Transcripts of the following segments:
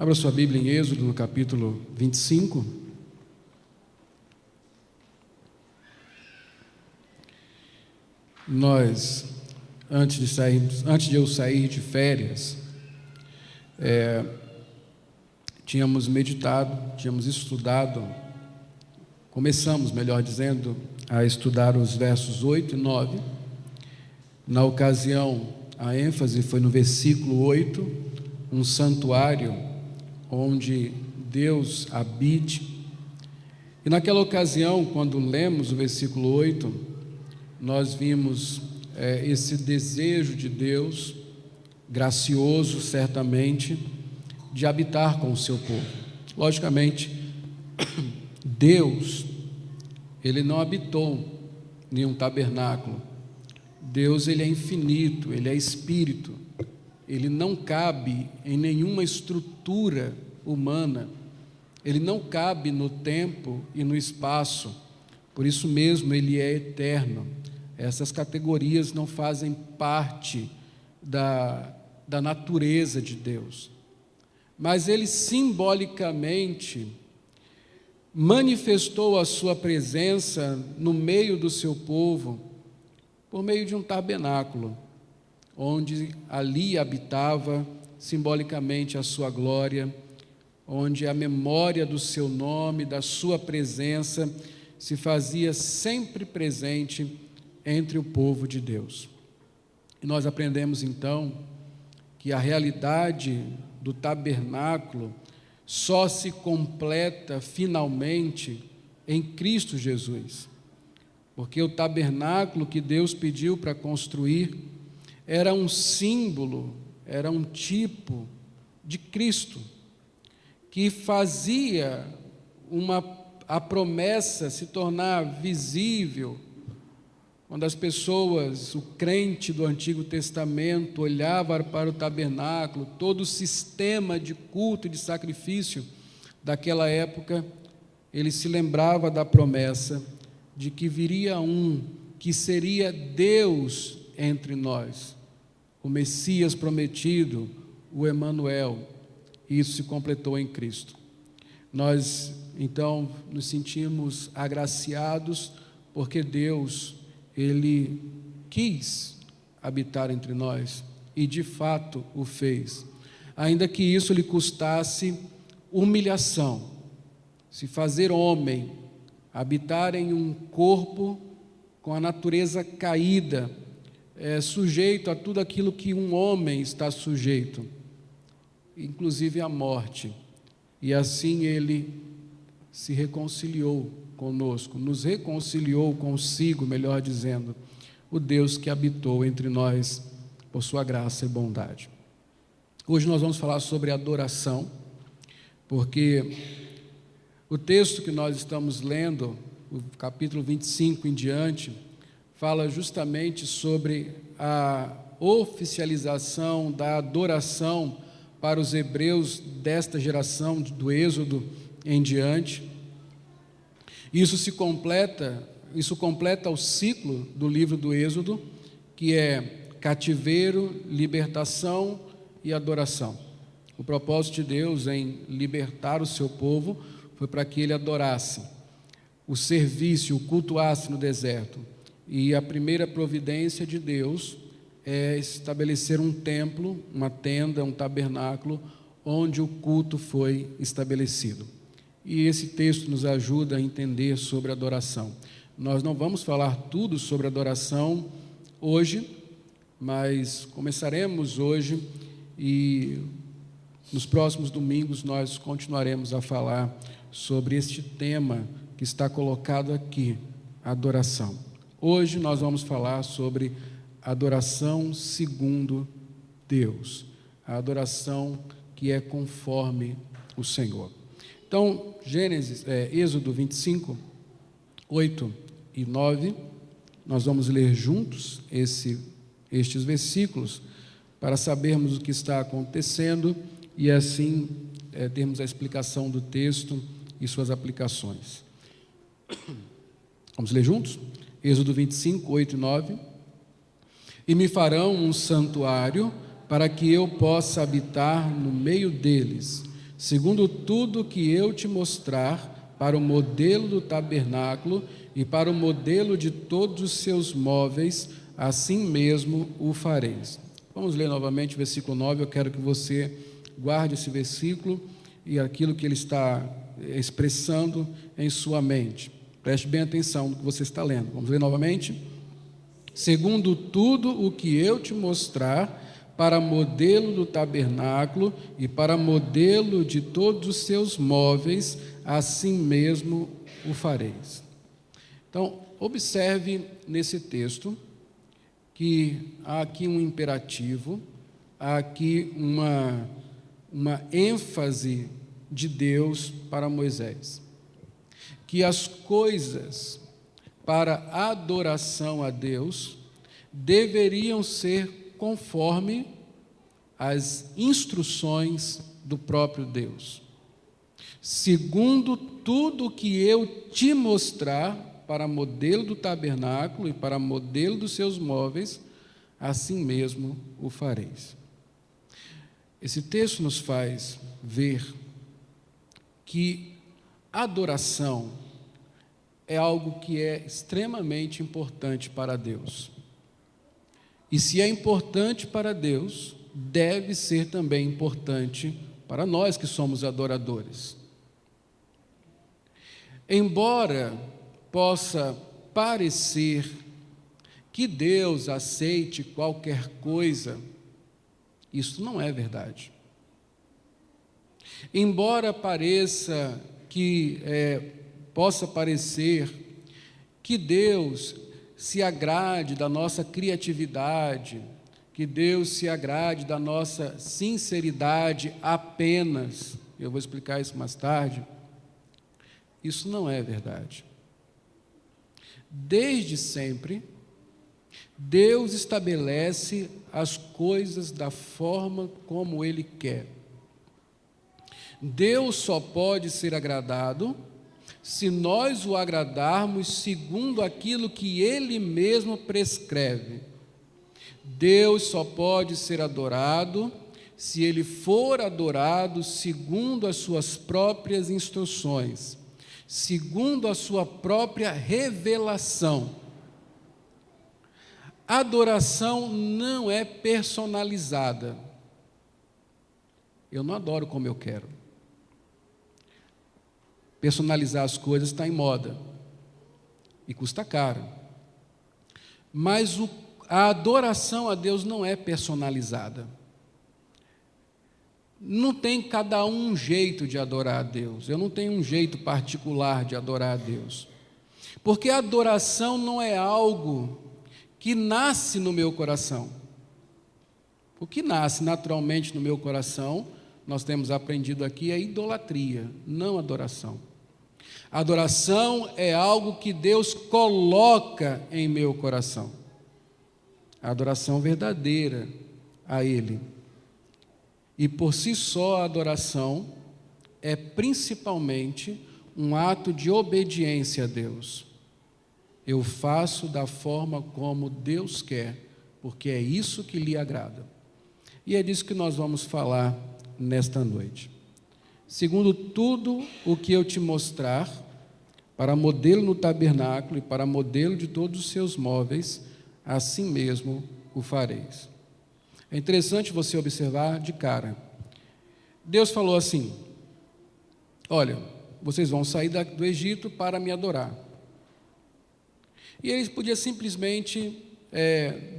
Abra sua Bíblia em Êxodo, no capítulo 25. Nós, antes de eu sair de férias, tínhamos meditado, tínhamos estudado, começamos, melhor dizendo, a estudar os versos 8 e 9. Na ocasião, a ênfase foi no versículo 8, um santuário onde Deus habite. E naquela ocasião, quando lemos o versículo 8, nós vimos esse desejo de Deus, gracioso certamente, de habitar com o seu povo. Logicamente, Deus, Ele não habitou em um tabernáculo. Deus, Ele é infinito, Ele é espírito. Ele não cabe em nenhuma estrutura humana. Ele não cabe no tempo e no espaço. Por isso mesmo, Ele é eterno. Essas categorias não fazem parte da natureza de Deus. Mas Ele simbolicamente manifestou a sua presença no meio do seu povo por meio de um tabernáculo, onde ali habitava simbolicamente a sua glória, onde a memória do seu nome, da sua presença, se fazia sempre presente entre o povo de Deus. E nós aprendemos então que a realidade do tabernáculo só se completa finalmente em Cristo Jesus, porque o tabernáculo que Deus pediu para construir era um símbolo, era um tipo de Cristo, que fazia a promessa se tornar visível. Quando as pessoas, o crente do Antigo Testamento, olhava para o tabernáculo, todo o sistema de culto e de sacrifício daquela época, ele se lembrava da promessa de que viria um que seria Deus entre nós, o Messias prometido, o Emanuel. E isso se completou em Cristo. Nós, então, nos sentimos agraciados porque Deus, Ele quis habitar entre nós e, de fato, o fez. Ainda que isso lhe custasse humilhação, se fazer homem, habitar em um corpo com a natureza caída, sujeito a tudo aquilo que um homem está sujeito, inclusive a morte. E assim Ele se reconciliou conosco, nos reconciliou consigo, melhor dizendo, o Deus que habitou entre nós por sua graça e bondade. Hoje nós vamos falar sobre adoração, porque o texto que nós estamos lendo, o capítulo 25 em diante, fala justamente sobre a oficialização da adoração para os hebreus desta geração, do Êxodo em diante. Isso completa o ciclo do livro do Êxodo, que é cativeiro, libertação e adoração. O propósito de Deus em libertar o seu povo foi para que ele adorasse, o serviço, o cultuasse no deserto. E a primeira providência de Deus é estabelecer um templo, uma tenda, um tabernáculo, onde o culto foi estabelecido. E esse texto nos ajuda a entender sobre adoração. Nós não vamos falar tudo sobre adoração hoje, mas começaremos hoje e nos próximos domingos nós continuaremos a falar sobre este tema que está colocado aqui, adoração. Hoje nós vamos falar sobre adoração segundo Deus, a adoração que é conforme o Senhor. Então, Êxodo 25, 8 e 9, nós vamos ler juntos estes versículos para sabermos o que está acontecendo e assim termos a explicação do texto e suas aplicações. Vamos ler juntos? Êxodo 25, 8 e 9. E me farão um santuário para que eu possa habitar no meio deles. segundo tudo que eu te mostrar, para o modelo do tabernáculo e para o modelo de todos os seus móveis, assim mesmo o fareis. Vamos ler novamente o versículo 9. Eu quero que você guarde esse versículo e aquilo que ele está expressando em sua mente. Preste bem atenção no que você está lendo. Vamos ler novamente? Segundo tudo o que eu te mostrar, para modelo do tabernáculo e para modelo de todos os seus móveis, assim mesmo o fareis. Então, observe nesse texto que há aqui um imperativo, há aqui uma ênfase de Deus para Moisés, que as coisas para adoração a Deus deveriam ser conforme as instruções do próprio Deus. Segundo tudo que eu te mostrar, para modelo do tabernáculo e para modelo dos seus móveis, assim mesmo o fareis. Esse texto nos faz ver que adoração é algo que é extremamente importante para Deus. E se é importante para Deus, deve ser também importante para nós que somos adoradores. Embora possa parecer que Deus aceite qualquer coisa, isso não é verdade. Embora pareça que possa parecer que Deus se agrade da nossa criatividade, que Deus se agrade da nossa sinceridade apenas, eu vou explicar isso mais tarde, isso não é verdade. Desde sempre, Deus estabelece as coisas da forma como Ele quer. Deus só pode ser agradado se nós o agradarmos segundo aquilo que Ele mesmo prescreve. Deus só pode ser adorado se Ele for adorado segundo as suas próprias instruções, segundo a sua própria revelação. Adoração não é personalizada. Eu não adoro como eu quero. Personalizar as coisas está em moda e custa caro. Mas a adoração a Deus não é personalizada. Não tem cada um jeito de adorar a Deus. Eu não tenho um jeito particular de adorar a Deus. Porque a adoração não é algo que nasce no meu coração. O que nasce naturalmente no meu coração, nós temos aprendido aqui, é idolatria, não adoração. Adoração é algo que Deus coloca em meu coração. A adoração verdadeira a Ele. E por si só a adoração é principalmente um ato de obediência a Deus. Eu faço da forma como Deus quer, porque é isso que lhe agrada. E é disso que nós vamos falar nesta noite. Segundo tudo o que eu te mostrar, para modelo no tabernáculo e para modelo de todos os seus móveis, assim mesmo o fareis. É interessante você observar de cara. Deus falou assim: olha, vocês vão sair do Egito para me adorar. E ele podia simplesmente,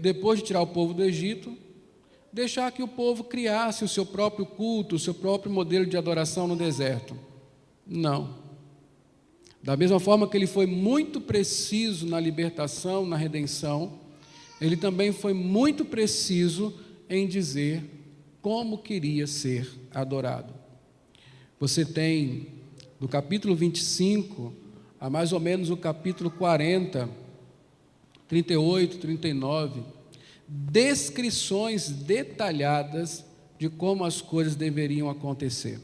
depois de tirar o povo do Egito, deixar que o povo criasse o seu próprio culto, o seu próprio modelo de adoração no deserto. Não. Da mesma forma que ele foi muito preciso na libertação, na redenção, ele também foi muito preciso em dizer como queria ser adorado. Você tem, do capítulo 25, a mais ou menos o capítulo 40, 38, 39, descrições detalhadas de como as coisas deveriam acontecer.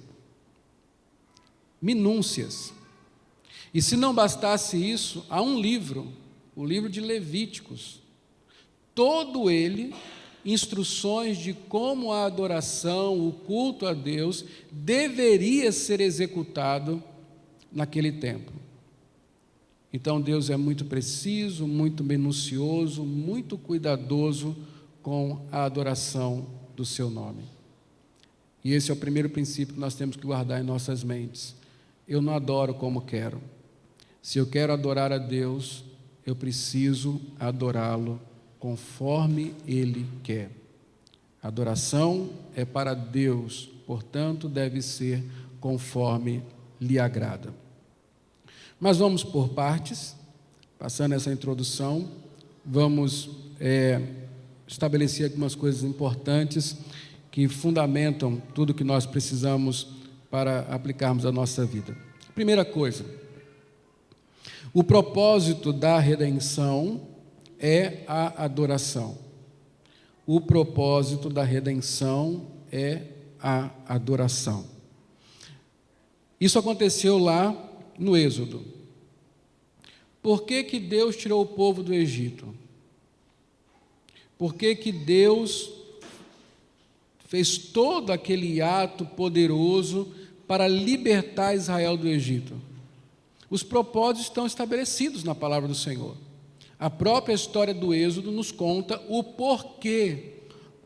Minúcias. E se não bastasse isso, há um livro, o livro de Levíticos, todo ele instruções de como a adoração, o culto a Deus deveria ser executado naquele tempo. Então Deus é muito preciso, muito minucioso, muito cuidadoso com a adoração do seu nome. E esse é o primeiro princípio que nós temos que guardar em nossas mentes. Eu não adoro como quero. Se eu quero adorar a Deus, eu preciso adorá-lo conforme Ele quer. A adoração é para Deus, portanto, deve ser conforme lhe agrada. Mas vamos por partes, passando essa introdução, vamos estabelecer algumas coisas importantes que fundamentam tudo que nós precisamos para aplicarmos a nossa vida. Primeira coisa, o propósito da redenção é a adoração. O propósito da redenção é a adoração. Isso aconteceu lá no Êxodo. Por que que Deus tirou o povo do Egito? Por que que Deus fez todo aquele ato poderoso para libertar Israel do Egito? Os propósitos estão estabelecidos na palavra do Senhor. A própria história do Êxodo nos conta o porquê,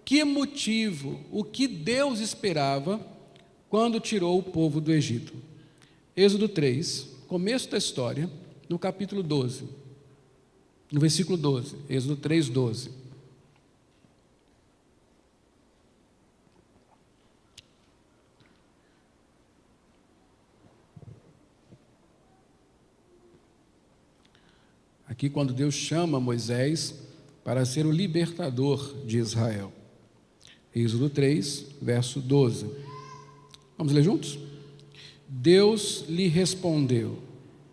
que motivo, o que Deus esperava quando tirou o povo do Egito. Êxodo 3, começo da história, no capítulo 12, no versículo 12, Êxodo 3, 12. Aqui, quando Deus chama Moisés para ser o libertador de Israel. Êxodo 3, verso 12. Vamos ler juntos? Deus lhe respondeu: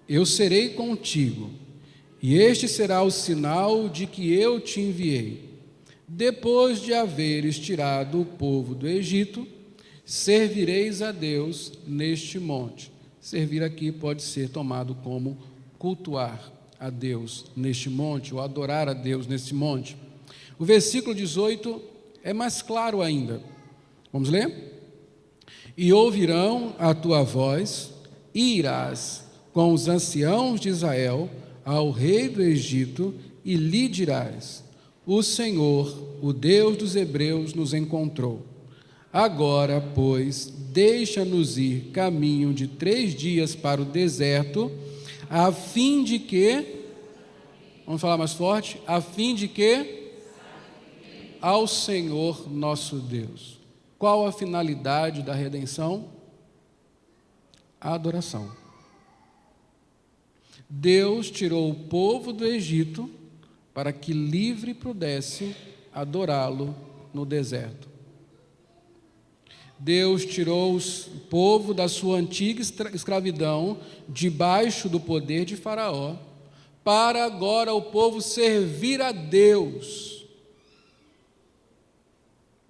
eu serei contigo, e este será o sinal de que eu te enviei. Depois de haveres tirado o povo do Egito, servireis a Deus neste monte. Servir aqui pode ser tomado como cultuar a Deus neste monte, ou adorar a Deus neste monte. O versículo 18 é mais claro ainda. Vamos ler? E ouvirão a tua voz, e irás com os anciãos de Israel ao rei do Egito, e lhe dirás: o Senhor, o Deus dos hebreus, nos encontrou. Agora, pois, deixa-nos ir caminho de 3 dias para o deserto, a fim de que, vamos falar mais forte, a fim de que, ao Senhor nosso Deus. Qual a finalidade da redenção? A adoração. Deus tirou o povo do Egito para que livre pudesse adorá-lo no deserto. Deus tirou o povo da sua antiga escravidão, debaixo do poder de Faraó, para agora o povo servir a Deus,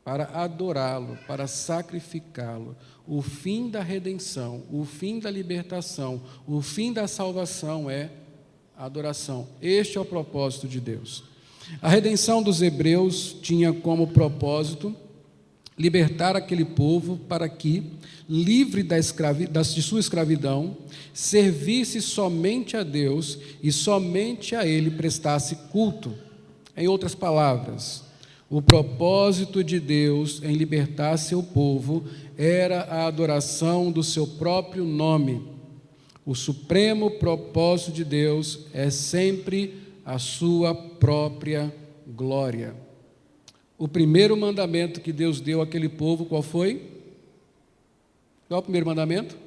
para adorá-lo, para sacrificá-lo. O fim da redenção, o fim da libertação, o fim da salvação é a adoração. Este é o propósito de Deus. A redenção dos hebreus tinha como propósito libertar aquele povo para que, livre de sua escravidão, servisse somente a Deus e somente a Ele prestasse culto. Em outras palavras, o propósito de Deus em libertar seu povo era a adoração do seu próprio nome. O supremo propósito de Deus é sempre a sua própria glória. O primeiro mandamento que Deus deu àquele povo, qual foi? Qual é o primeiro mandamento?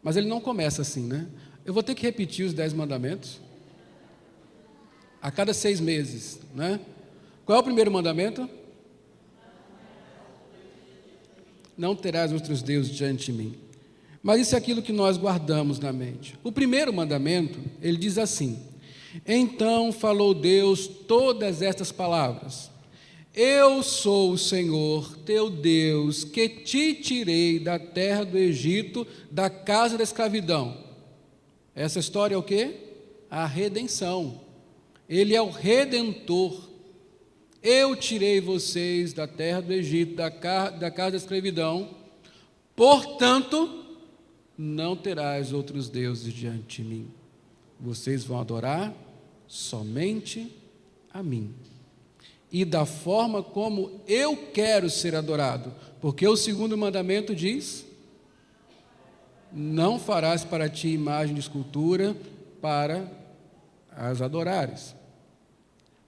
Mas ele não começa assim, né? Eu vou ter que repetir os 10 mandamentos a cada 6 meses, né? Qual é o primeiro mandamento? Não terás outros deuses diante de mim. Mas isso é aquilo que nós guardamos na mente. O primeiro mandamento, ele diz assim: então falou Deus todas estas palavras: eu sou o Senhor teu Deus, que te tirei da terra do Egito, da casa da escravidão. Essa história é o quê? A redenção. Ele é o Redentor. Eu tirei vocês da terra do Egito, da casa da escravidão, portanto, não terás outros deuses diante de mim. Vocês vão adorar somente a mim. E da forma como eu quero ser adorado. Porque o segundo mandamento diz: não farás para ti imagem de escultura para as adorares.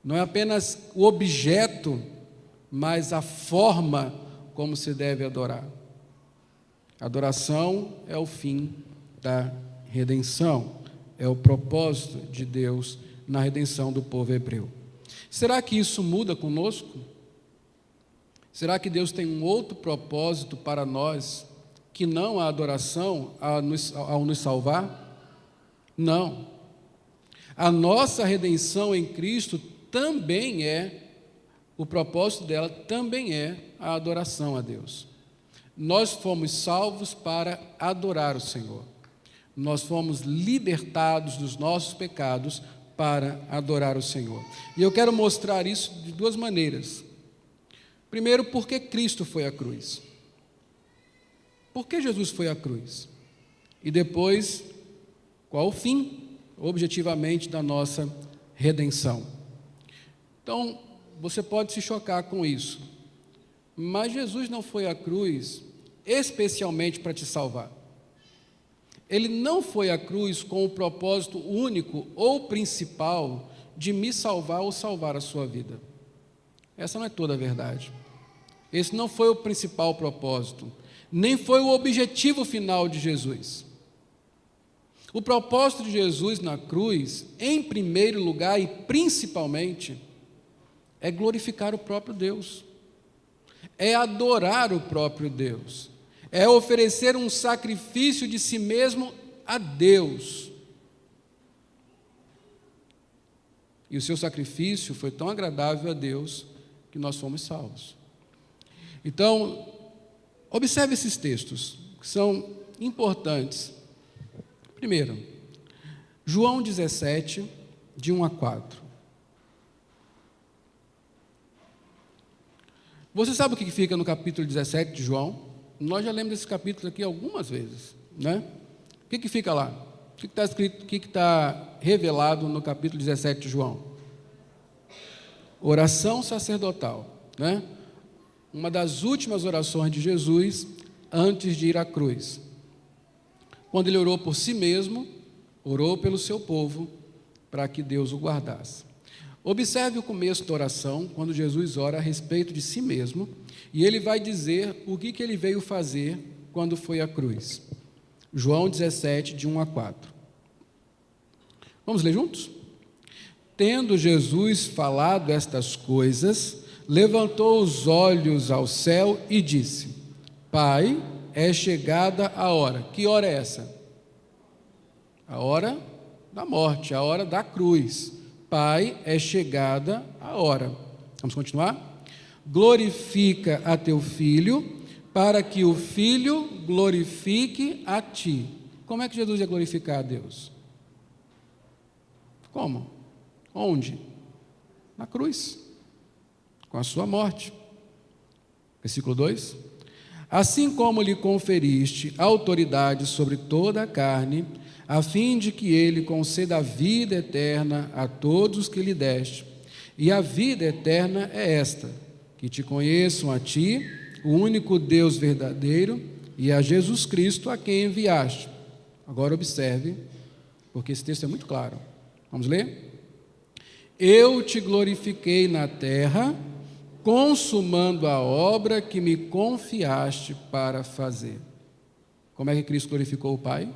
Não é apenas o objeto, mas a forma como se deve adorar. Adoração é o fim da redenção, é o propósito de Deus na redenção do povo hebreu. Será que isso muda conosco? Será que Deus tem um outro propósito para nós, que não a adoração ao nos salvar? Não. A nossa redenção em Cristo também o propósito dela também é a adoração a Deus. Nós fomos salvos para adorar o Senhor. Nós fomos libertados dos nossos pecados para adorar o Senhor. E eu quero mostrar isso de duas maneiras. Primeiro, porque Cristo foi à cruz. Por que Jesus foi à cruz? E depois, qual o fim, objetivamente, da nossa redenção? Então, você pode se chocar com isso, mas Jesus não foi à cruz especialmente para te salvar. Ele não foi à cruz com o propósito único ou principal de me salvar ou salvar a sua vida. Essa não é toda a verdade. Esse não foi o principal propósito, nem foi o objetivo final de Jesus. O propósito de Jesus na cruz, em primeiro lugar e principalmente, é glorificar o próprio Deus, é adorar o próprio Deus, é oferecer um sacrifício de si mesmo a Deus. E o seu sacrifício foi tão agradável a Deus que nós fomos salvos. Então, observe esses textos, que são importantes. Primeiro, João 17, de 1 a 4. Você sabe o que fica no capítulo 17 de João? Nós já lemos desse capítulo aqui algumas vezes, né? O que fica lá? O que está escrito, o que está revelado no capítulo 17 de João? Oração sacerdotal, né? Uma das últimas orações de Jesus antes de ir à cruz. Quando ele orou por si mesmo, orou pelo seu povo, para que Deus o guardasse. Observe o começo da oração, quando Jesus ora a respeito de si mesmo, e ele vai dizer o que ele veio fazer quando foi à cruz. João 17, de 1 a 4. Vamos ler juntos? Tendo Jesus falado estas coisas, levantou os olhos ao céu e disse: Pai, é chegada a hora. Que hora é essa? A hora da morte, a hora da cruz. Pai, é chegada a hora. Vamos continuar? Glorifica a teu filho, para que o filho glorifique a ti. Como é que Jesus ia glorificar a Deus? Como? Onde? Na cruz, com a sua morte. Versículo 2: Assim como lhe conferiste autoridade sobre toda a carne, a fim de que ele conceda a vida eterna a todos os que lhe deste. E a vida eterna é esta: que te conheçam a ti, o único Deus verdadeiro, e a Jesus Cristo, a quem enviaste. Agora observe, porque esse texto é muito claro. Vamos ler? Eu te glorifiquei na terra, consumando a obra que me confiaste para fazer. Como é que Cristo glorificou o Pai?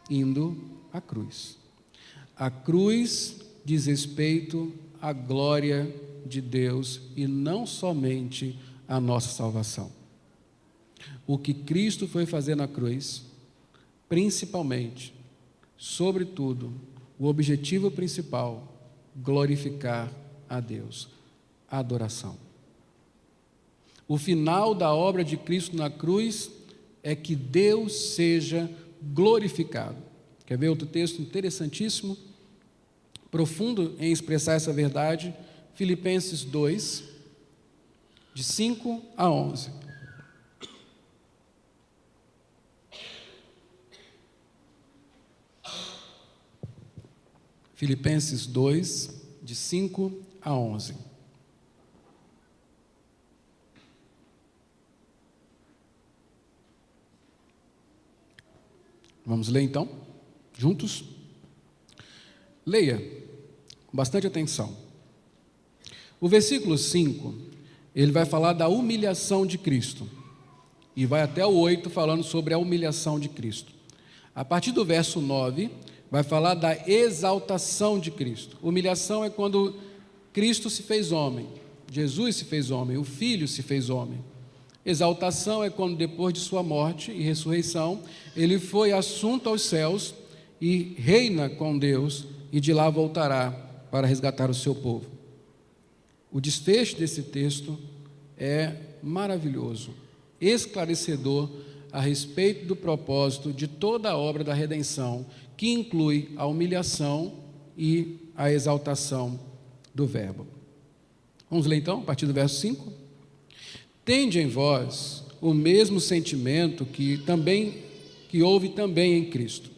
Indo à cruz. A cruz diz respeito à glória de Deus e não somente à nossa salvação. O que Cristo foi fazer na cruz, principalmente, sobretudo, o objetivo principal, glorificar a Deus, a adoração. O final da obra de Cristo na cruz é que Deus seja glorificado. Quer ver outro texto interessantíssimo? profundo em expressar essa verdade, Filipenses 2, de 5 a 11. Filipenses 2, de 5 a 11. Vamos ler então, juntos? Leia com bastante atenção. O versículo 5, ele vai falar da humilhação de Cristo, e vai até o 8 falando sobre a humilhação de Cristo. A partir do verso 9, vai falar da exaltação de Cristo. Humilhação é quando Cristo se fez homem, Jesus se fez homem, o Filho se fez homem. Exaltação é quando, depois de sua morte e ressurreição, ele foi assunto aos céus e reina com Deus, e de lá voltará para resgatar o seu povo. O desfecho desse texto é maravilhoso, esclarecedor a respeito do propósito de toda a obra da redenção, que inclui a humilhação e a exaltação do Verbo. Vamos ler então, a partir do verso 5? Tende em vós o mesmo sentimento que houve também em Cristo,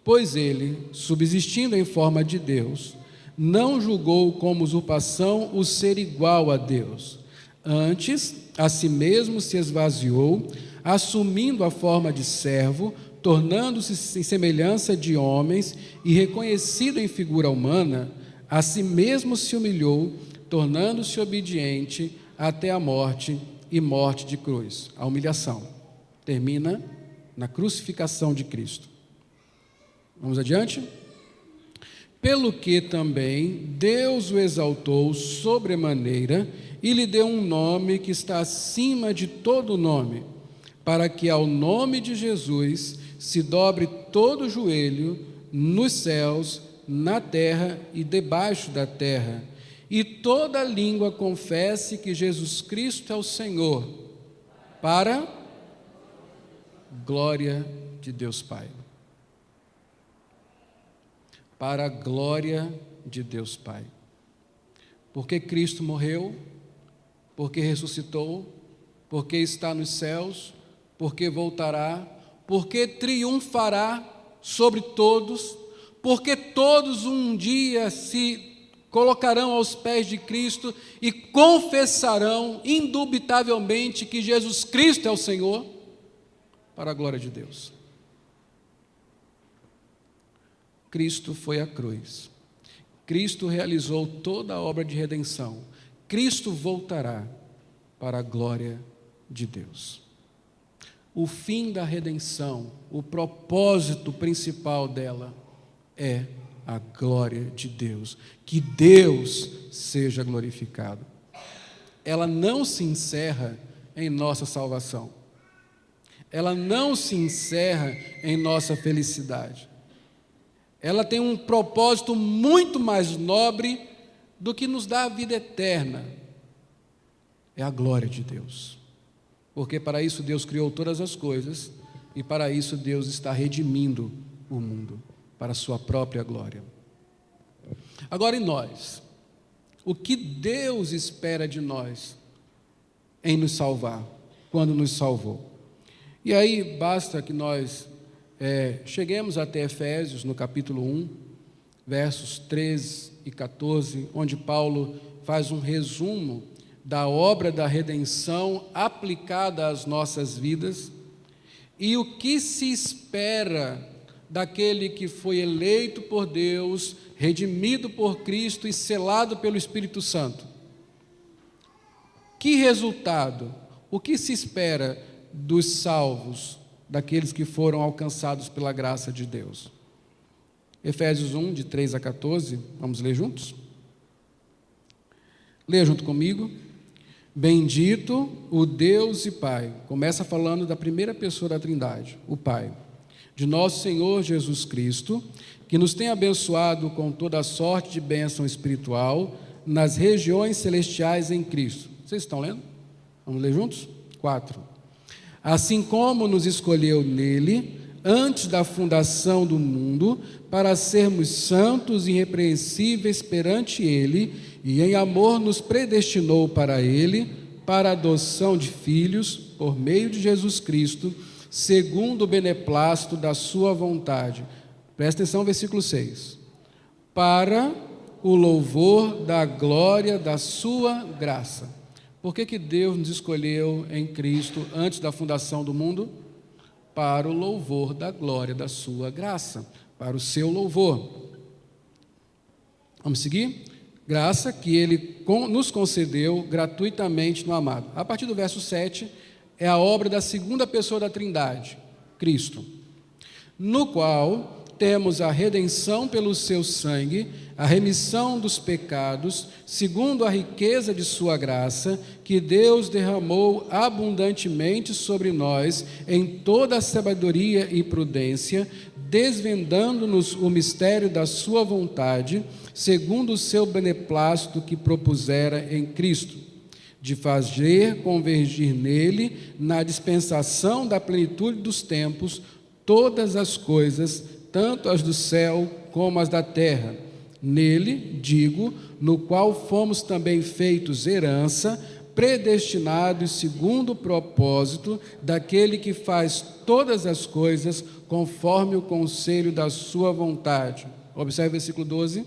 pois ele, subsistindo em forma de Deus, não julgou como usurpação o ser igual a Deus. Antes, a si mesmo se esvaziou, assumindo a forma de servo, tornando-se em semelhança de homens e reconhecido em figura humana, a si mesmo se humilhou, tornando-se obediente até a morte e morte de cruz. A humilhação termina na crucificação de Cristo. Vamos adiante? Pelo que também Deus o exaltou sobremaneira e lhe deu um nome que está acima de todo nome, para que ao nome de Jesus se dobre todo o joelho nos céus, na terra e debaixo da terra, e toda língua confesse que Jesus Cristo é o Senhor, para glória de Deus Pai. Para a glória de Deus Pai. Porque Cristo morreu, porque ressuscitou, porque está nos céus, porque voltará, porque triunfará sobre todos, porque todos um dia se colocarão aos pés de Cristo e confessarão indubitavelmente que Jesus Cristo é o Senhor, para a glória de Deus. Cristo foi à cruz. Cristo realizou toda a obra de redenção. Cristo voltará para a glória de Deus. O fim da redenção, o propósito principal dela é a glória de Deus, que Deus seja glorificado. Ela não se encerra em nossa salvação, ela não se encerra em nossa felicidade, ela tem um propósito muito mais nobre do que nos dá a vida eterna, é a glória de Deus, porque para isso Deus criou todas as coisas e para isso Deus está redimindo o mundo, para a sua própria glória. Agora, em nós, o que Deus espera de nós em nos salvar, quando nos salvou? E aí basta que nós cheguemos até Efésios, no capítulo 1, versos 13 e 14, onde Paulo faz um resumo da obra da redenção aplicada às nossas vidas e o que se espera daquele que foi eleito por Deus, redimido por Cristo e selado pelo Espírito Santo. Que resultado? O que se espera dos salvos, daqueles que foram alcançados pela graça de Deus? Efésios 1, de 3 a 14, vamos ler juntos? Leia junto comigo. Bendito o Deus e Pai, começa falando da primeira pessoa da Trindade, o Pai, de nosso Senhor Jesus Cristo, que nos tem abençoado com toda a sorte de bênção espiritual nas regiões celestiais em Cristo. Vocês estão lendo? Vamos ler juntos? 4. Assim como nos escolheu nele, antes da fundação do mundo, para sermos santos e irrepreensíveis perante Ele, e em amor nos predestinou para Ele, para a adoção de filhos, por meio de Jesus Cristo, segundo o beneplácito da sua vontade. Presta atenção, versículo 6. Para o louvor da glória da sua graça. Por que Deus nos escolheu em Cristo antes da fundação do mundo? Para o louvor da glória da sua graça, para o seu louvor. Vamos seguir? Graça que Ele nos concedeu gratuitamente no amado. A partir do verso 7, é a obra da segunda pessoa da Trindade, Cristo, no qual temos a redenção pelo seu sangue, a remissão dos pecados, segundo a riqueza de sua graça, que Deus derramou abundantemente sobre nós em toda a sabedoria e prudência, desvendando-nos o mistério da sua vontade, segundo o seu beneplácito que propusera em Cristo, de fazer convergir nele, na dispensação da plenitude dos tempos, todas as coisas, tanto as do céu como as da terra. Nele, digo, no qual fomos também feitos herança, predestinados segundo o propósito daquele que faz todas as coisas conforme o conselho da sua vontade. Observe o versículo 12,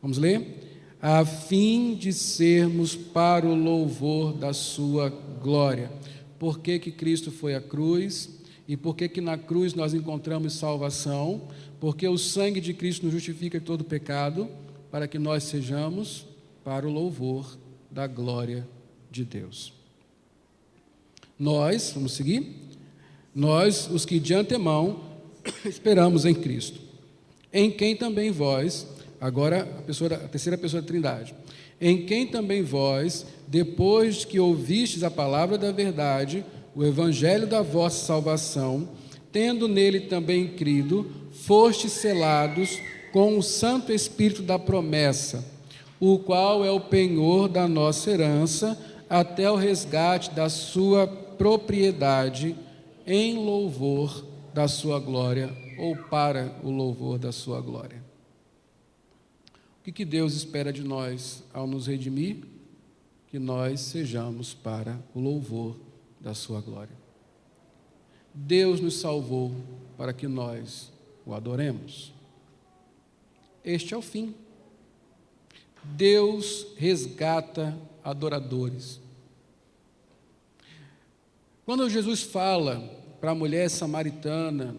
vamos ler? A fim de sermos para o louvor da sua glória. Por que Cristo foi à cruz? E por que na cruz nós encontramos salvação? Porque o sangue de Cristo nos justifica de todo pecado, para que nós sejamos para o louvor da glória de Deus. Nós, vamos seguir? Nós, os que de antemão esperamos em Cristo, em quem também vós, agora a terceira pessoa da Trindade, em quem também vós, depois que ouvistes a palavra da verdade, o evangelho da vossa salvação, tendo nele também crido, fostes selados com o Santo Espírito da promessa, o qual é o penhor da nossa herança, até o resgate da sua propriedade, em louvor da sua glória, ou para o louvor da sua glória. O que Deus espera de nós ao nos redimir? Que nós sejamos para o louvor da sua glória. Deus nos salvou para que nós o adoremos. Este é o fim. Deus resgata adoradores. Quando Jesus fala para a mulher samaritana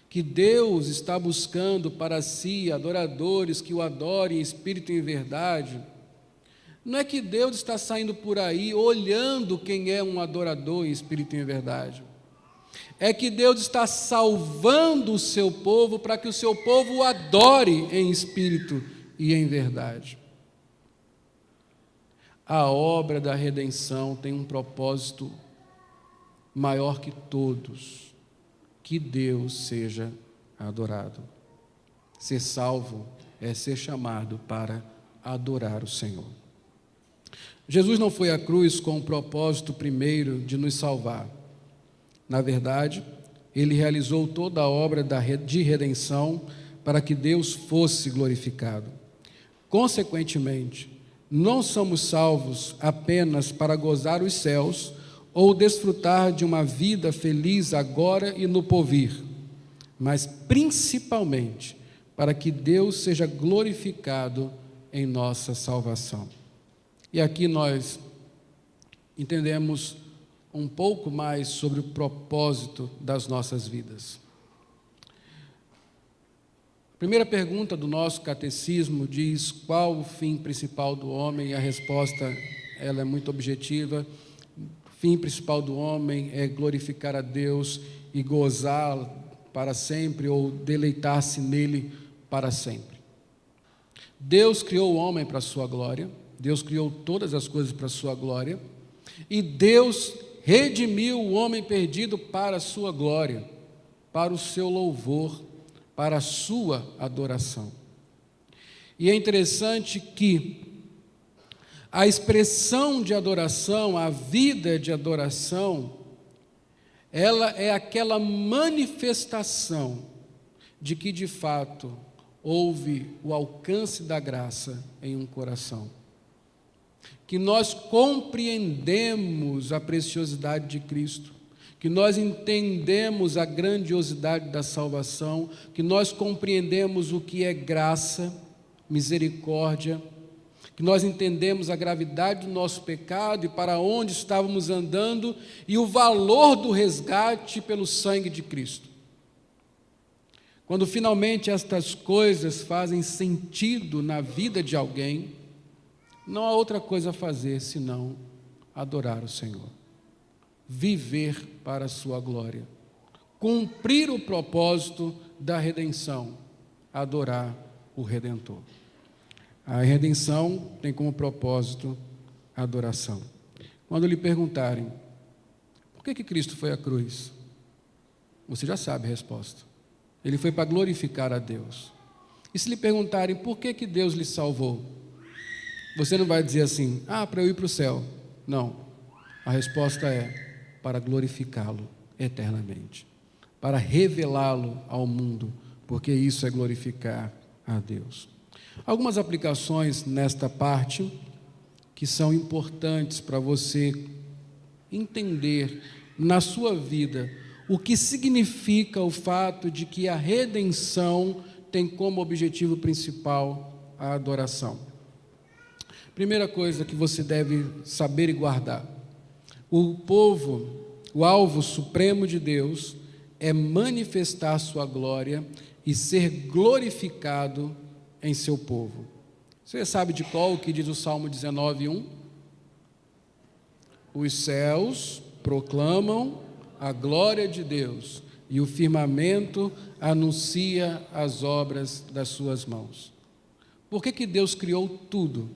que Deus está buscando para si adoradores que o adorem em espírito e em verdade, não é que Deus está saindo por aí olhando quem é um adorador em espírito e em verdade. É que Deus está salvando o seu povo para que o seu povo o adore em espírito e em verdade. A obra da redenção tem um propósito maior que todos, que Deus seja adorado. Ser salvo é ser chamado para adorar o Senhor. Jesus não foi à cruz com o propósito primeiro de nos salvar. Na verdade, Ele realizou toda a obra de redenção para que Deus fosse glorificado. Consequentemente, não somos salvos apenas para gozar os céus ou desfrutar de uma vida feliz agora e no porvir, mas principalmente para que Deus seja glorificado em nossa salvação. E aqui nós entendemos um pouco mais sobre o propósito das nossas vidas. A primeira pergunta do nosso catecismo diz qual o fim principal do homem, e a resposta ela é muito objetiva. O fim principal do homem é glorificar a Deus e gozá-lo para sempre, ou deleitar-se nele para sempre. Deus criou o homem para a sua glória, Deus criou todas as coisas para a sua glória, e Deus redimiu o homem perdido para a sua glória, para o seu louvor, para a sua adoração. E é interessante que a expressão de adoração, a vida de adoração, ela é aquela manifestação de que, de fato, houve o alcance da graça em um coração. Que nós compreendemos a preciosidade de Cristo, que nós entendemos a grandiosidade da salvação, que nós compreendemos o que é graça, misericórdia, que nós entendemos a gravidade do nosso pecado e para onde estávamos andando e o valor do resgate pelo sangue de Cristo. Quando finalmente estas coisas fazem sentido na vida de alguém, não há outra coisa a fazer senão adorar o Senhor, viver para a sua glória, cumprir o propósito da redenção, adorar o Redentor. A redenção tem como propósito a adoração. Quando lhe perguntarem, por que Cristo foi à cruz? Você já sabe a resposta. Ele foi para glorificar a Deus. E se lhe perguntarem, por que Deus lhe salvou? Você não vai dizer assim, para eu ir para o céu. Não. A resposta é, para glorificá-lo eternamente. Para revelá-lo ao mundo, porque isso é glorificar a Deus. Algumas aplicações nesta parte que são importantes para você entender na sua vida o que significa o fato de que a redenção tem como objetivo principal a adoração. Primeira coisa que você deve saber e guardar: o alvo supremo de Deus é manifestar sua glória e ser glorificado em seu povo. Você sabe de qual o que diz o Salmo 19:1? Os céus proclamam a glória de Deus e o firmamento anuncia as obras das suas mãos. Por que Deus criou tudo?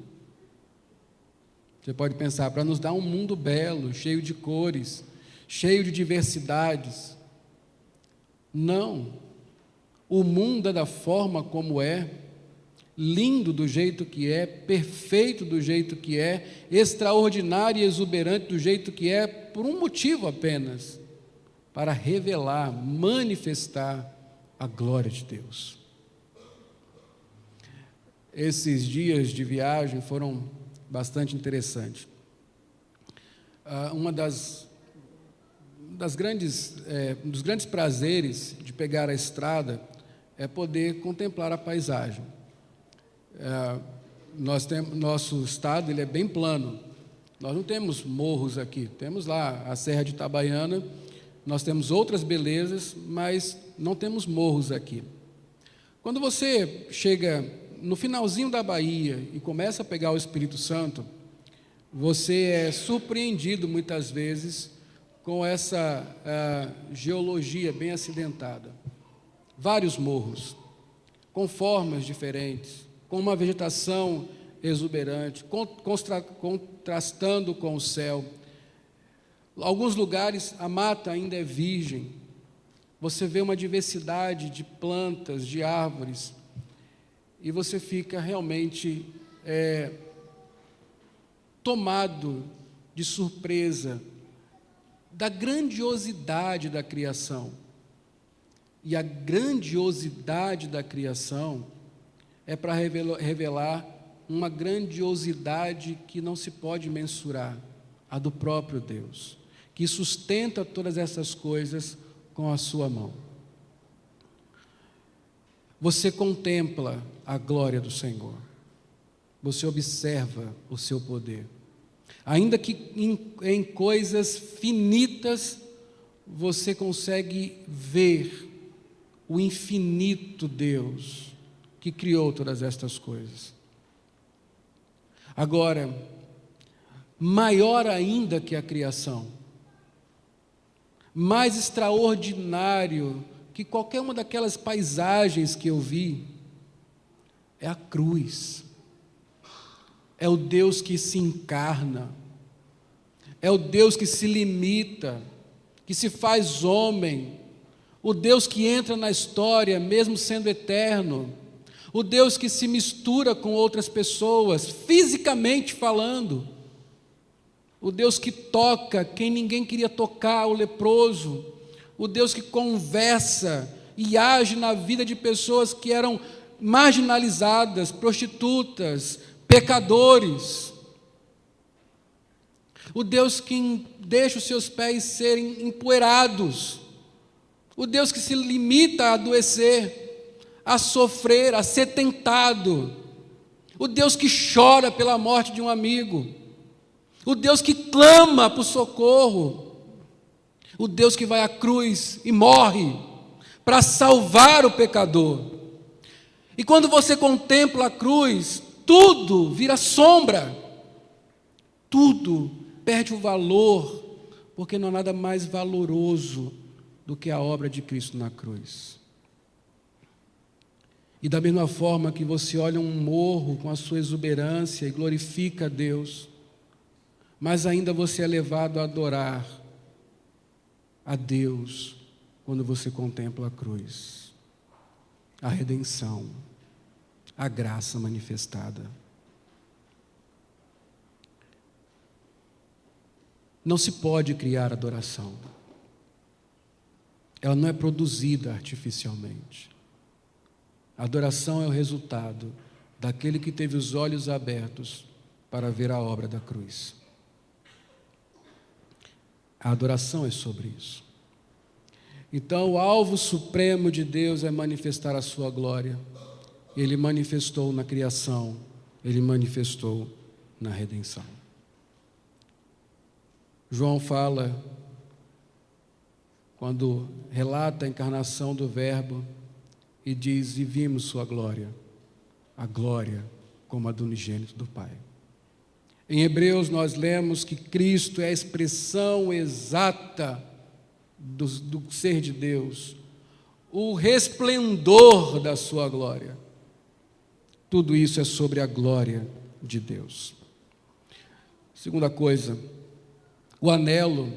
Você pode pensar, para nos dar um mundo belo, cheio de cores, cheio de diversidades. Não. O mundo é da forma como é, lindo do jeito que é, perfeito do jeito que é, extraordinário e exuberante do jeito que é, por um motivo apenas: para revelar, manifestar a glória de Deus. Esses dias de viagem foram bastante interessantes. Dos grandes prazeres de pegar a estrada é poder contemplar a paisagem. Nosso estado ele é bem plano. Nós não temos morros aqui. Temos lá a Serra de Itabaiana, nós temos outras belezas, mas não temos morros aqui. Quando você chega no finalzinho da Bahia e começa a pegar o Espírito Santo, você é surpreendido muitas vezes com essa geologia bem acidentada. Vários morros, com formas diferentes, com uma vegetação exuberante, contrastando com o céu. Alguns lugares a mata ainda é virgem. Você vê uma diversidade de plantas, de árvores, e você fica realmente tomado de surpresa da grandiosidade da criação. E a grandiosidade da criação é para revelar uma grandiosidade que não se pode mensurar, a do próprio Deus, que sustenta todas essas coisas com a sua mão. Você contempla a glória do Senhor, você observa o seu poder, ainda que em coisas finitas você consegue ver o infinito Deus que criou todas estas coisas. Agora, maior ainda que a criação, mais extraordinário que qualquer uma daquelas paisagens que eu vi, é a cruz. É o Deus que se encarna, é o Deus que se limita, que se faz homem, o Deus que entra na história mesmo sendo eterno, o Deus que se mistura com outras pessoas, fisicamente falando, o Deus que toca quem ninguém queria tocar, o leproso, o Deus que conversa e age na vida de pessoas que eram marginalizadas, prostitutas, pecadores, o Deus que deixa os seus pés serem empoeirados, o Deus que se limita a adoecer, a sofrer, a ser tentado, o Deus que chora pela morte de um amigo, o Deus que clama por socorro, o Deus que vai à cruz e morre para salvar o pecador. E quando você contempla a cruz, tudo vira sombra, tudo perde o valor, porque não há nada mais valoroso do que a obra de Cristo na cruz. E da mesma forma que você olha um morro com a sua exuberância e glorifica a Deus, mas ainda você é levado a adorar a Deus quando você contempla a cruz, a redenção, a graça manifestada. Não se pode criar adoração. Ela não é produzida artificialmente. A adoração é o resultado daquele que teve os olhos abertos para ver a obra da cruz. A adoração é sobre isso. Então, o alvo supremo de Deus é manifestar a sua glória. Ele manifestou na criação, ele manifestou na redenção. João fala, quando relata a encarnação do Verbo, e diz: e vimos sua glória, a glória como a do unigênito do Pai. Em Hebreus nós lemos que Cristo é a expressão exata do ser de Deus, o resplendor da sua glória. Tudo isso é sobre a glória de Deus. Segunda coisa, o anelo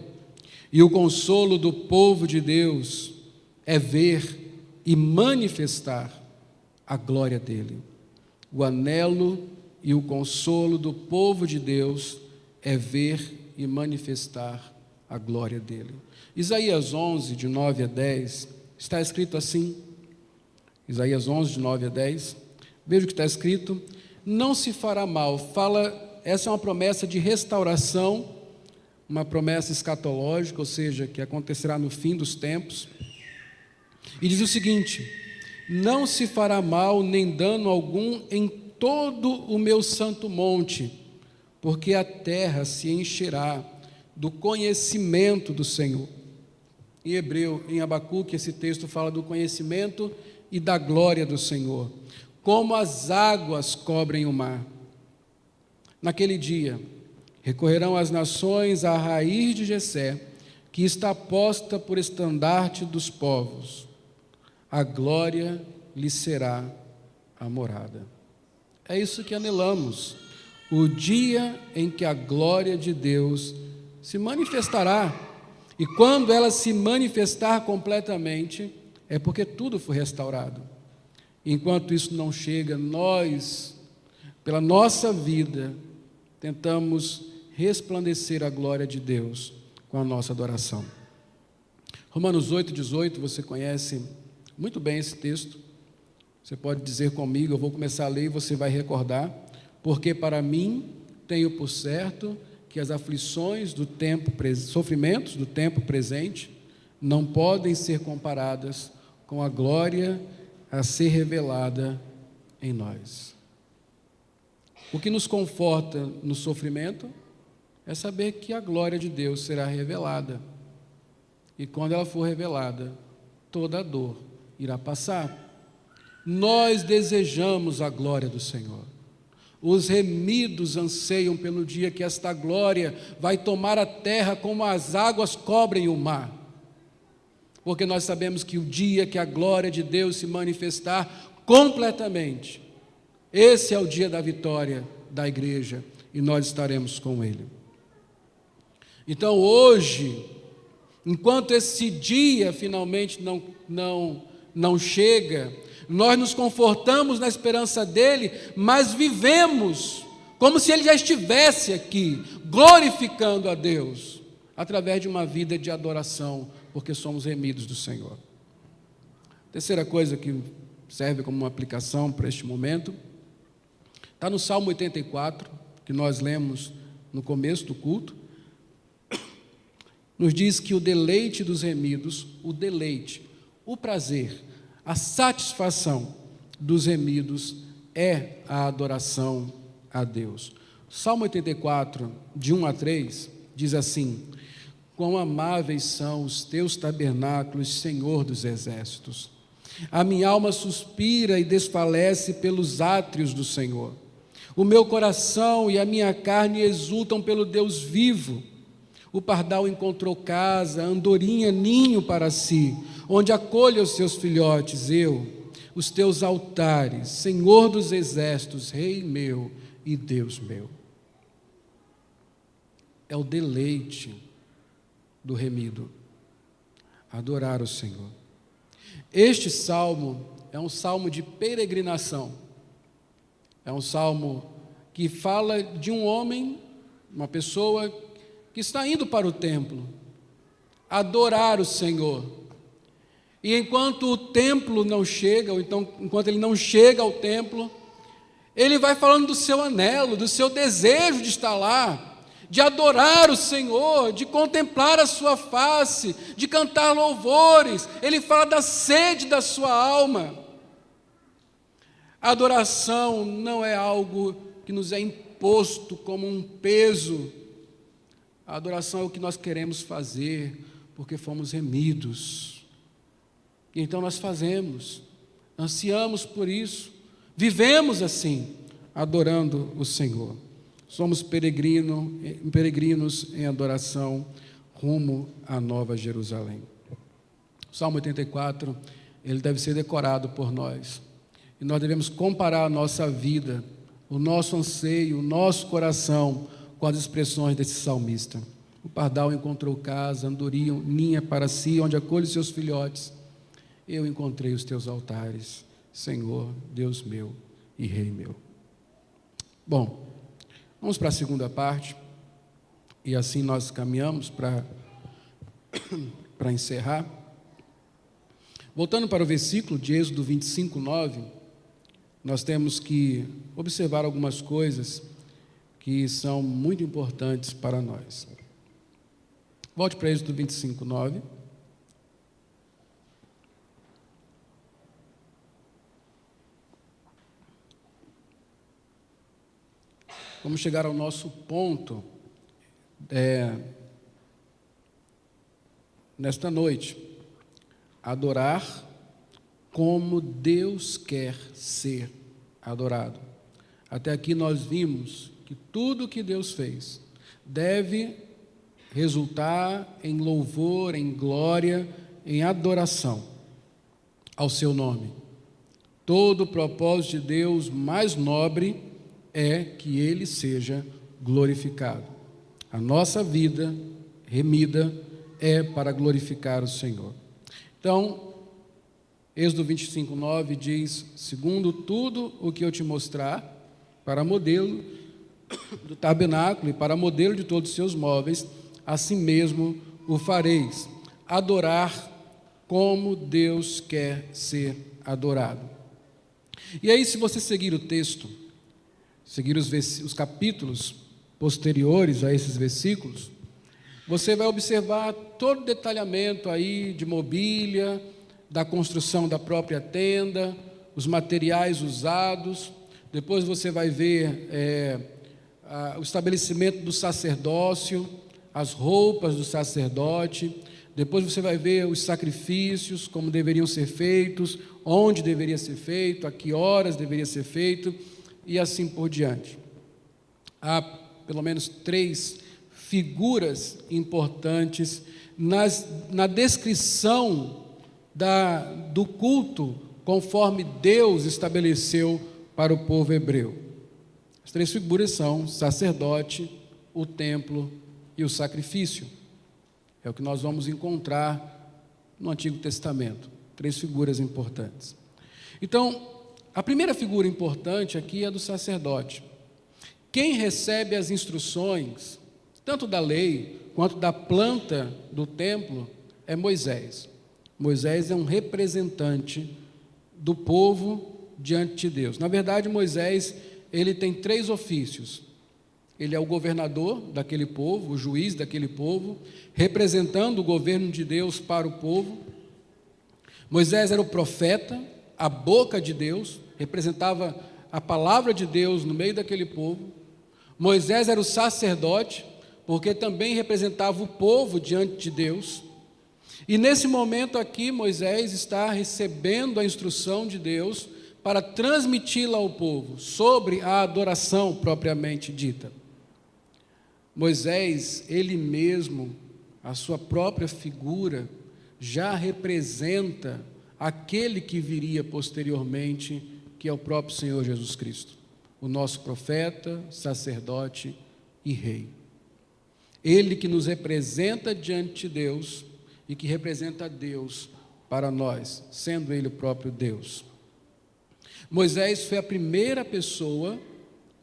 e o consolo do povo de Deus é ver e manifestar a glória dele. O anelo e o consolo do povo de Deus é ver e manifestar a glória dele. Isaías 11, de 9 a 10, está escrito assim, Isaías 11, de 9 a 10, veja o que está escrito: não se fará mal. Essa é uma promessa de restauração, uma promessa escatológica, ou seja, que acontecerá no fim dos tempos. E diz o seguinte: não se fará mal nem dano algum em todo o meu santo monte, porque a terra se encherá do conhecimento do Senhor. Em Abacuque, esse texto fala do conhecimento e da glória do Senhor, como as águas cobrem o mar. Naquele dia, recorrerão as nações à raiz de Jessé, que está posta por estandarte dos povos. A glória lhe será a morada. É isso que anelamos, o dia em que a glória de Deus se manifestará. E quando ela se manifestar completamente, é porque tudo foi restaurado. Enquanto isso não chega, nós, pela nossa vida, tentamos resplandecer a glória de Deus com a nossa adoração. Romanos 8,18, você conhece muito bem esse texto. Você pode dizer comigo, eu vou começar a ler e você vai recordar. Porque para mim tenho por certo que as aflições do tempo, sofrimentos do tempo presente, não podem ser comparadas com a glória a ser revelada em nós. O que nos conforta no sofrimento é saber que a glória de Deus será revelada. E quando ela for revelada, toda a dor irá passar. Nós desejamos a glória do Senhor. Os remidos anseiam pelo dia que esta glória vai tomar a terra como as águas cobrem o mar. Porque nós sabemos que o dia que a glória de Deus se manifestar completamente, esse é o dia da vitória da igreja, e nós estaremos com Ele. Então hoje, enquanto esse dia finalmente não chega, nós nos confortamos na esperança dele, mas vivemos como se ele já estivesse aqui, glorificando a Deus, através de uma vida de adoração, porque somos remidos do Senhor. Terceira coisa que serve como uma aplicação para este momento, está no Salmo 84, que nós lemos no começo do culto, nos diz que o deleite dos remidos, o deleite, o prazer, a satisfação dos remidos é a adoração a Deus. Salmo 84, de 1 a 3, diz assim: quão amáveis são os teus tabernáculos, Senhor dos exércitos. A minha alma suspira e desfalece pelos átrios do Senhor. O meu coração e a minha carne exultam pelo Deus vivo. O pardal encontrou casa, a andorinha ninho para si, onde acolhe os seus filhotes, os teus altares, Senhor dos exércitos, Rei meu e Deus meu. É o deleite do remido, adorar o Senhor. Este salmo é um salmo de peregrinação, é um salmo que fala de um homem, uma pessoa que está indo para o templo, adorar o Senhor. E enquanto o templo não chega, ou então enquanto ele não chega ao templo, ele vai falando do seu anelo, do seu desejo de estar lá, de adorar o Senhor, de contemplar a sua face, de cantar louvores. Ele fala da sede da sua alma. A adoração não é algo que nos é imposto como um peso. A adoração é o que nós queremos fazer, porque fomos remidos. E então nós fazemos, ansiamos por isso, vivemos assim, adorando o Senhor. Somos peregrinos em adoração rumo à Nova Jerusalém. O Salmo 84, ele deve ser decorado por nós. E nós devemos comparar a nossa vida, o nosso anseio, o nosso coração com as expressões desse salmista. O pardal encontrou casa, andorinha ninha para si, onde acolhe seus filhotes. Eu encontrei os teus altares, Senhor, Deus meu e Rei meu. Bom, vamos para a segunda parte, e assim nós caminhamos para encerrar. Voltando para o versículo de Êxodo 25, 9, nós temos que observar algumas coisas que são muito importantes para nós. Volte para Êxodo 25, 9. Vamos chegar ao nosso ponto nesta noite. Adorar como Deus quer ser adorado. Até aqui nós vimos que tudo que Deus fez deve resultar em louvor, em glória, em adoração ao seu nome. Todo o propósito de Deus mais nobre é que Ele seja glorificado. A nossa vida remida é para glorificar o Senhor. Então, Êxodo 25, 9 diz: segundo tudo o que eu te mostrar, para modelo do tabernáculo e para modelo de todos os seus móveis, assim mesmo o fareis, adorar como Deus quer ser adorado. E aí, se você seguir o texto, seguir os capítulos posteriores a esses versículos, você vai observar todo o detalhamento aí de mobília, da construção da própria tenda, os materiais usados. Depois você vai ver o estabelecimento do sacerdócio, as roupas do sacerdote. Depois você vai ver os sacrifícios, como deveriam ser feitos, onde deveria ser feito, a que horas deveria ser feito, e assim por diante. Há pelo menos 3 figuras importantes na descrição do culto conforme Deus estabeleceu para o povo hebreu. As 3 figuras são o sacerdote, o templo e o sacrifício. É o que nós vamos encontrar no Antigo Testamento. 3 figuras importantes. Então, a primeira figura importante aqui é do sacerdote. Quem recebe as instruções, tanto da lei quanto da planta do templo, é Moisés. Moisés é um representante do povo diante de Deus. Na verdade, Moisés, ele tem 3 ofícios. Ele é o governador daquele povo, o juiz daquele povo, representando o governo de Deus para o povo. Moisés era o profeta, a boca de Deus, representava a palavra de Deus no meio daquele povo. Moisés era o sacerdote, porque também representava o povo diante de Deus. E nesse momento aqui, Moisés está recebendo a instrução de Deus para transmiti-la ao povo, sobre a adoração propriamente dita. Moisés, ele mesmo, a sua própria figura, já representa aquele que viria posteriormente, que é o próprio Senhor Jesus Cristo, o nosso profeta, sacerdote e rei. Ele que nos representa diante de Deus e que representa Deus para nós, sendo Ele o próprio Deus. Moisés foi a primeira pessoa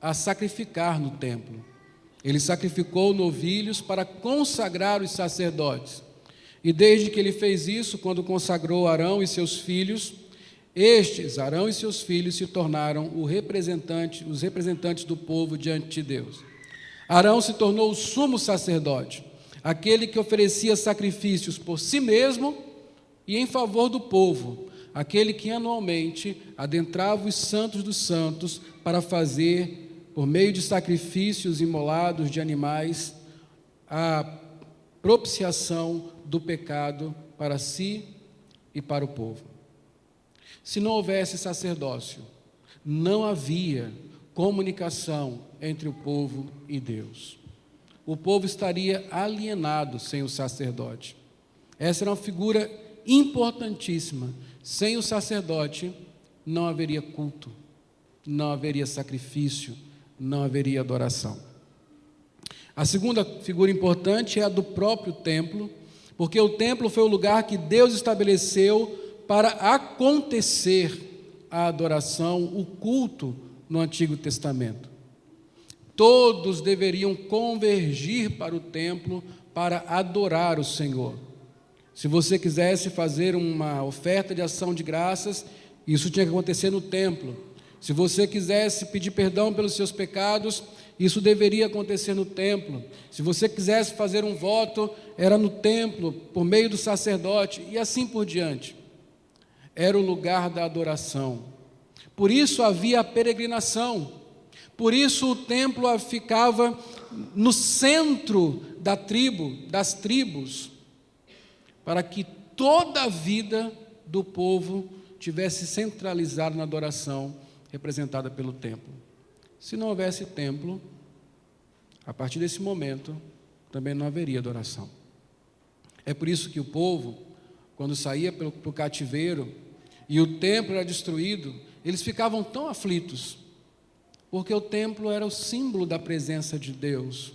a sacrificar no templo. Ele sacrificou novilhos para consagrar os sacerdotes. E desde que ele fez isso, quando consagrou Arão e seus filhos, Arão e seus filhos, se tornaram os representantes do povo diante de Deus. Arão se tornou o sumo sacerdote, aquele que oferecia sacrifícios por si mesmo e em favor do povo, aquele que anualmente adentrava os santos dos santos para fazer, por meio de sacrifícios imolados de animais, a propiciação do pecado para si e para o povo. Se não houvesse sacerdócio, não havia comunicação entre o povo e Deus. O povo estaria alienado sem o sacerdote. Essa era uma figura importantíssima. Sem o sacerdote, não haveria culto, não haveria sacrifício, não haveria adoração. A segunda figura importante é a do próprio templo, porque o templo foi o lugar que Deus estabeleceu para acontecer a adoração, o culto no Antigo Testamento. Todos deveriam convergir para o templo para adorar o Senhor. Se você quisesse fazer uma oferta de ação de graças, isso tinha que acontecer no templo. Se você quisesse pedir perdão pelos seus pecados, isso deveria acontecer no templo. Se você quisesse fazer um voto, era no templo, por meio do sacerdote, e assim por diante. Era o lugar da adoração. Por isso havia a peregrinação. Por isso o templo ficava no centro das tribos, para que toda a vida do povo tivesse centralizada na adoração representada pelo templo. Se não houvesse templo, a partir desse momento, também não haveria adoração. É por isso que o povo, quando saía para o cativeiro e o templo era destruído, eles ficavam tão aflitos, porque o templo era o símbolo da presença de Deus.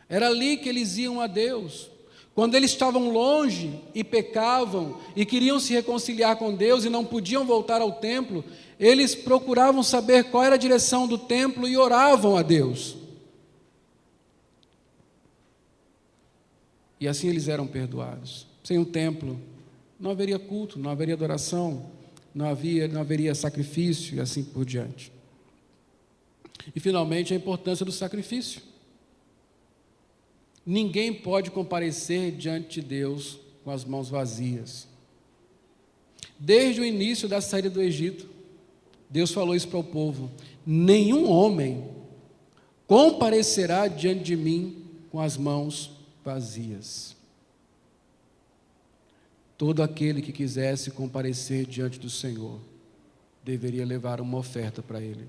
Era ali que eles iam a Deus. Quando eles estavam longe e pecavam e queriam se reconciliar com Deus e não podiam voltar ao templo, eles procuravam saber qual era a direção do templo e oravam a Deus. E assim eles eram perdoados. Sem o templo, não haveria culto, não haveria adoração, não haveria sacrifício e assim por diante. E finalmente a importância do sacrifício. Ninguém pode comparecer diante de Deus com as mãos vazias. Desde o início da saída do Egito, Deus falou isso para o povo: nenhum homem comparecerá diante de mim com as mãos vazias. Todo aquele que quisesse comparecer diante do Senhor deveria levar uma oferta para Ele.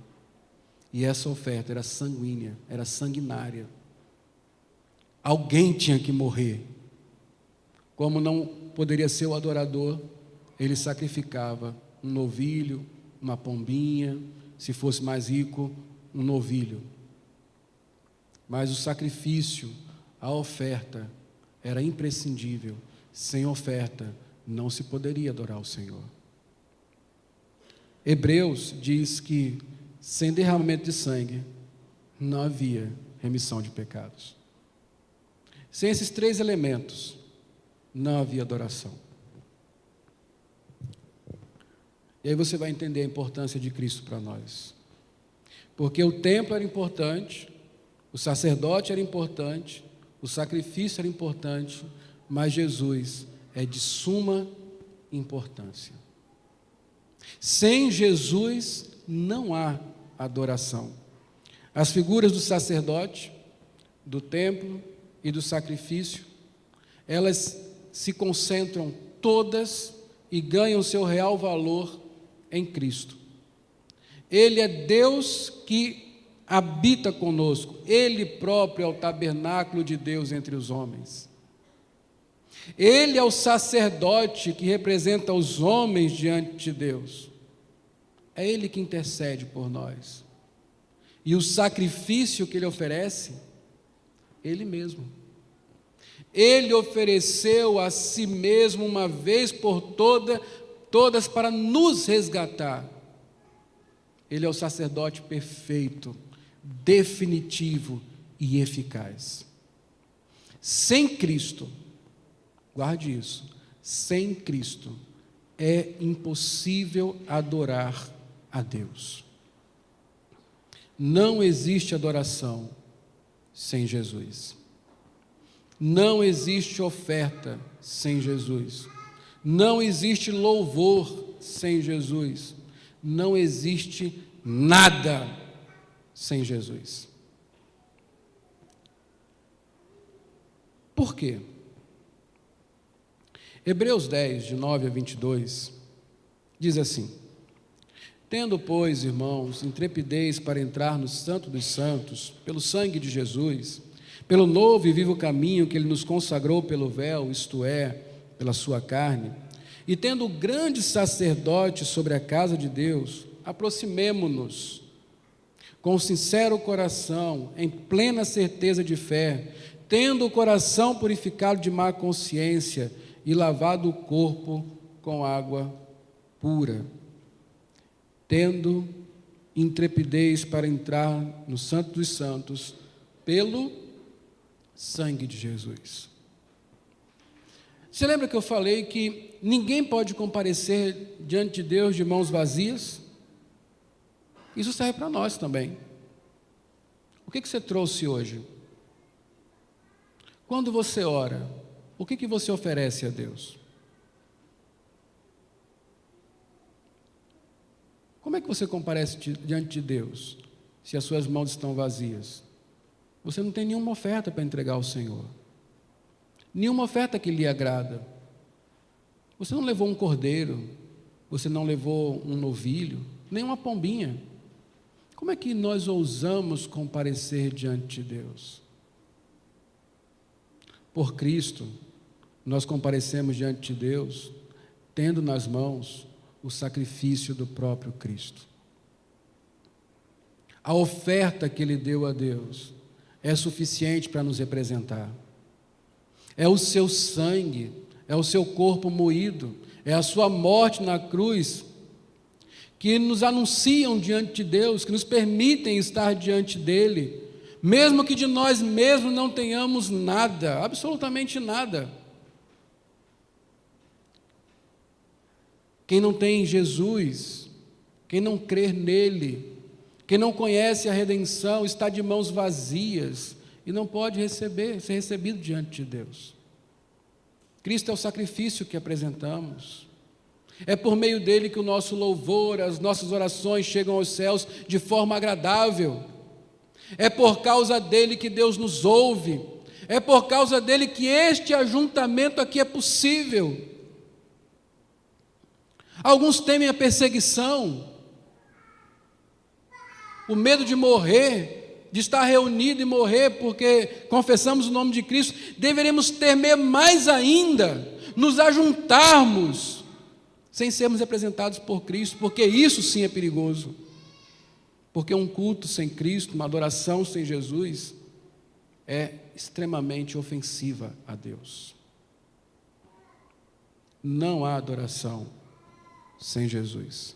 E essa oferta era sanguínea, era sanguinária. Alguém tinha que morrer. Como não poderia ser o adorador, ele sacrificava um novilho, uma pombinha, se fosse mais rico, um novilho. Mas o sacrifício, a oferta, era imprescindível. Sem oferta, não se poderia adorar o Senhor. Hebreus diz que sem derramamento de sangue não havia remissão de pecados. Sem esses 3 elementos, não havia adoração. E aí você vai entender a importância de Cristo para nós. Porque o templo era importante, o sacerdote era importante, o sacrifício era importante, mas Jesus é de suma importância. Sem Jesus não há adoração. As figuras do sacerdote, do templo e do sacrifício, elas se concentram todas e ganham seu real valor em Cristo. Ele é Deus que habita conosco, Ele próprio é o tabernáculo de Deus entre os homens. Ele é o sacerdote que representa os homens diante de Deus. É Ele que intercede por nós. E o sacrifício que Ele oferece, Ele mesmo. Ele ofereceu a si mesmo uma vez por todas para nos resgatar. Ele é o sacerdote perfeito, definitivo e eficaz. Sem Cristo, guarde isso, sem Cristo é impossível adorar a Deus. Não existe adoração sem Jesus. Não existe oferta sem Jesus. Não existe louvor sem Jesus. Não existe nada sem Jesus. Por quê? Hebreus 10, de 9 a 22, diz assim: tendo, pois, irmãos, intrepidez para entrar no Santo dos Santos, pelo sangue de Jesus, pelo novo e vivo caminho que Ele nos consagrou pelo véu, isto é, pela sua carne, e tendo grande sacerdote sobre a casa de Deus, aproximemo-nos com sincero coração, em plena certeza de fé, tendo o coração purificado de má consciência e lavado o corpo com água pura, tendo intrepidez para entrar no Santo dos Santos, pelo sangue de Jesus. Você lembra que eu falei que ninguém pode comparecer diante de Deus de mãos vazias? Isso serve para nós também. O que você trouxe hoje? Quando você ora, o que você oferece a Deus? Como é que você comparece diante de Deus, se as suas mãos estão vazias? Você não tem nenhuma oferta para entregar ao Senhor. Nenhuma oferta que lhe agrada. Você não levou um cordeiro, você não levou um novilho, nem uma pombinha. Como é que nós ousamos comparecer diante de Deus? Por Cristo, nós comparecemos diante de Deus, tendo nas mãos o sacrifício do próprio Cristo. A oferta que Ele deu a Deus é suficiente para nos representar. É o seu sangue, é o seu corpo moído, é a sua morte na cruz, que nos anunciam diante de Deus, que nos permitem estar diante dEle, mesmo que de nós mesmos não tenhamos nada, absolutamente nada. Quem não tem Jesus, quem não crer nele, quem não conhece a redenção, está de mãos vazias e não pode ser recebido diante de Deus. Cristo é o sacrifício que apresentamos. É por meio dele que o nosso louvor, as nossas orações chegam aos céus de forma agradável. É por causa dele que Deus nos ouve. É por causa dele que este ajuntamento aqui é possível. Alguns temem a perseguição, o medo de morrer, de estar reunido e morrer porque confessamos o nome de Cristo. Deveremos temer mais ainda, nos ajuntarmos, sem sermos representados por Cristo, porque isso sim é perigoso. Porque um culto sem Cristo, uma adoração sem Jesus, é extremamente ofensiva a Deus. Não há adoração sem Jesus.